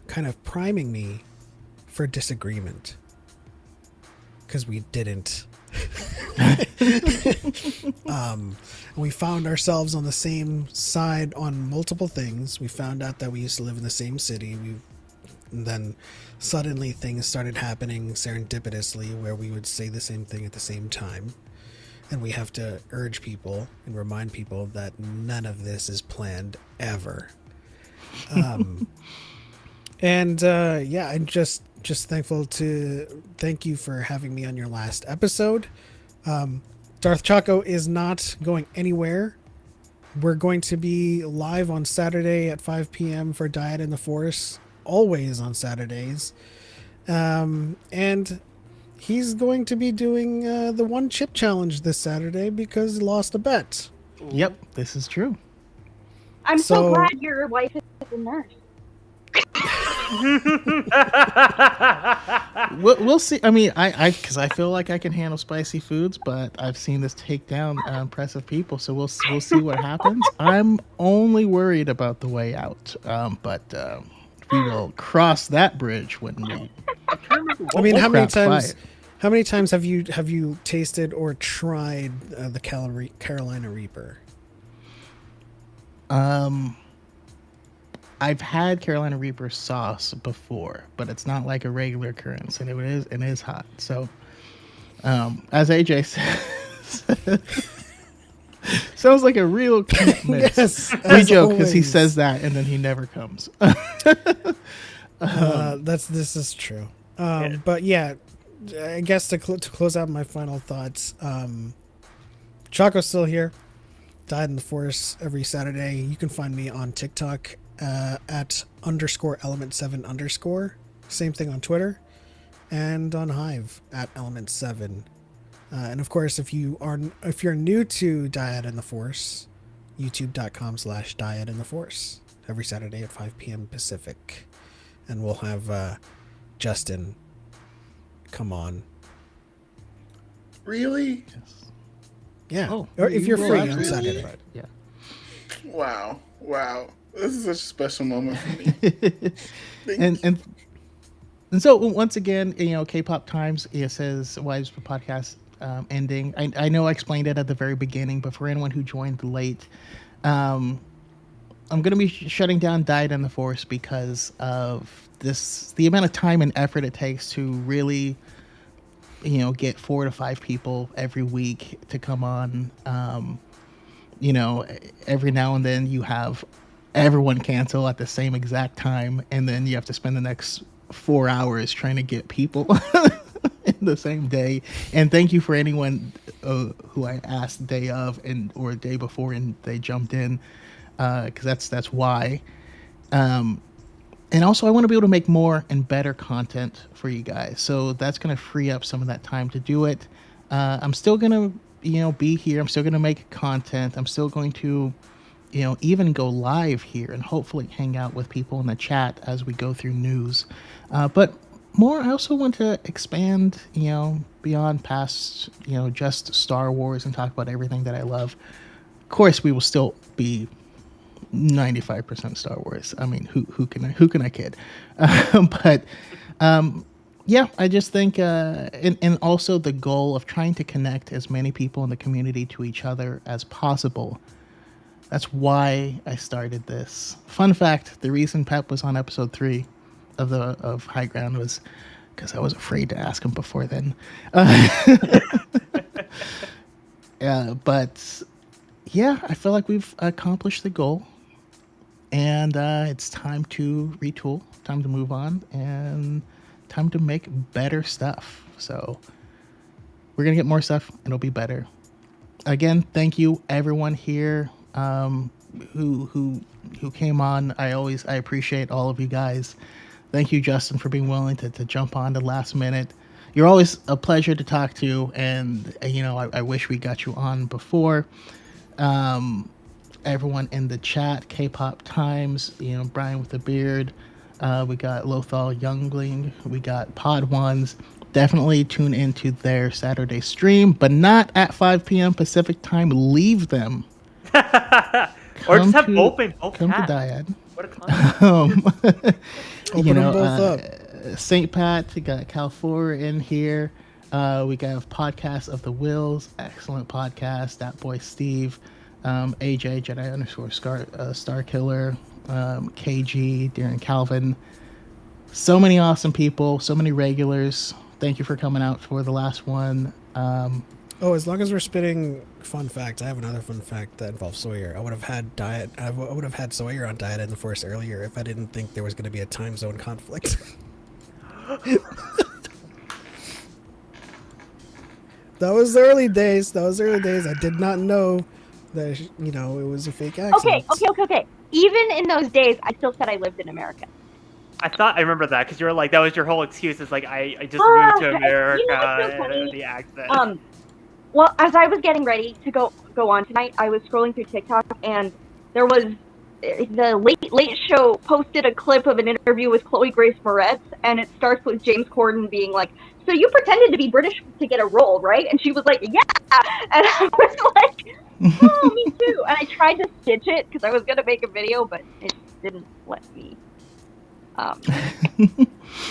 kind of priming me for disagreement, because we didn't. We found ourselves on the same side on multiple things. We found out that we used to live in the same city. And then suddenly things started happening serendipitously where we would say the same thing at the same time. And we have to urge people and remind people that none of this is planned ever. Yeah, I'm just thankful to thank you for having me on your last episode. Darth Chaco is not going anywhere. We're going to be live on Saturday at 5 p.m. for Dyad in the Force, always on Saturdays. And he's going to be doing the one chip challenge this Saturday because he lost a bet. Yep, this is true. I'm so So- glad your wife is a nurse. We'll see. I mean, I because I feel like I can handle spicy foods, but I've seen this take down impressive people. So we'll see what happens. I'm only worried about the way out. But we will cross that bridge when we. I mean, how many crap times? fight. How many times have you tasted or tried the Carolina Reaper? I've had Carolina Reaper sauce before, but it's not like a regular occurrence, and it is hot. So, as AJ said, sounds like a real cute miss. Yes, We as joke because he always. says that, and then he never comes. This is true. But yeah, I guess to close out my final thoughts, Chaco's still here. Dyad in the Force every Saturday. You can find me on TikTok at _element7_. Same thing on Twitter, and on Hive at element7. And of course, if you're new to Dyad in the Force, youtube.com/Dyad in the Force every Saturday at 5 p.m. Pacific, and we'll have Justin come on. Really? Yeah, Oh, or if you you're will free on actually, Saturday. but yeah. Wow. This is such a special moment for me. and so once again, K-pop Times, it says Wives podcast ending. I know I explained it at the very beginning, but for anyone who joined late, I'm going to be shutting down Dyad in the Force because of the amount of time and effort it takes to really, get 4 to 5 people every week to come on. Every now and then you have everyone cancel at the same exact time, and then you have to spend the next 4 hours trying to get people in the same day. And thank you for anyone who I asked day of or day before and they jumped in, because that's why. And also I want to be able to make more and better content for you guys, so that's going to free up some of that time to do it. I'm still going to be here. I'm still going to make content. I'm still going to even go live here and hopefully hang out with people in the chat as we go through news. But more. I also want to expand, beyond past, just Star Wars and talk about everything that I love. Of course, we will still be 95% Star Wars. I mean, who can I kid? But yeah, I just think, and also the goal of trying to connect as many people in the community to each other as possible. That's why I started this. Fun fact: the reason Pep was on episode 3 of High Ground was because I was afraid to ask him before then. But yeah, I feel like we've accomplished the goal, and it's time to retool, time to move on, and time to make better stuff. So we're gonna get more stuff, and it'll be better. Again, thank you everyone here who came on. I appreciate all of you guys. Thank you, Justin, for being willing to jump on the last minute. You're always a pleasure to talk to, and I wish we got you on before. Everyone in the chat, K-pop Times, Brian with the beard, we got Lothal Youngling, we got Pod Ones. Definitely tune into their Saturday stream, but not at 5 p.m. Pacific time. Leave them. Or just have both come to cats. Dyad. What a concept. Open them both up. St. Pat, we got Cal4 in here. We got Podcast of the Wills, excellent podcast. That boy Steve, AJ Jedi _ Star Killer, KG, Darren Calvin. So many awesome people, so many regulars. Thank you for coming out for the last one. As long as we're spitting fun facts, I have another fun fact that involves Sawyer. I would have had Sawyer on Diet in the Force earlier if I didn't think there was going to be a time zone conflict. That was the early days. I did not know that it was a fake accent. Okay. Even in those days, I still said I lived in America. I remember that because you were like, that was your whole excuse. It's like, I just moved to America what's so and funny? the accent. Well, as I was getting ready to go on tonight, I was scrolling through TikTok, and there was the Late Show posted a clip of an interview with Chloe Grace Moretz, and it starts with James Corden being like, "So you pretended to be British to get a role, right?" And she was like, "Yeah," and I was like, "Oh, me too." And I tried to stitch it because I was gonna make a video, but it didn't let me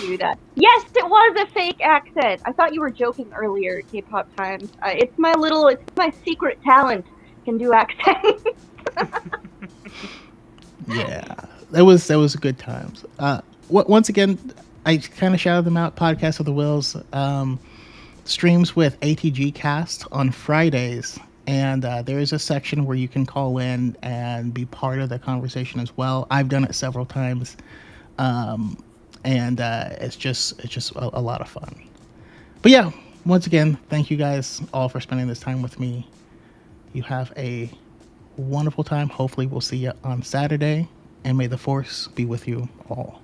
do that. Yes, it was a fake accent. I thought you were joking earlier, K-pop Times. It's my secret talent. I can do accents. Yeah, that was good times. Once again, I kind of shouted them out. Podcast of the Wills, streams with ATG Cast on Fridays, and there is a section where you can call in and be part of the conversation as well. I've done it several times. And it's just a lot of fun. But yeah, once again, thank you guys all for spending this time with me. You have a wonderful time. Hopefully we'll see you on Saturday, and may the Force be with you all.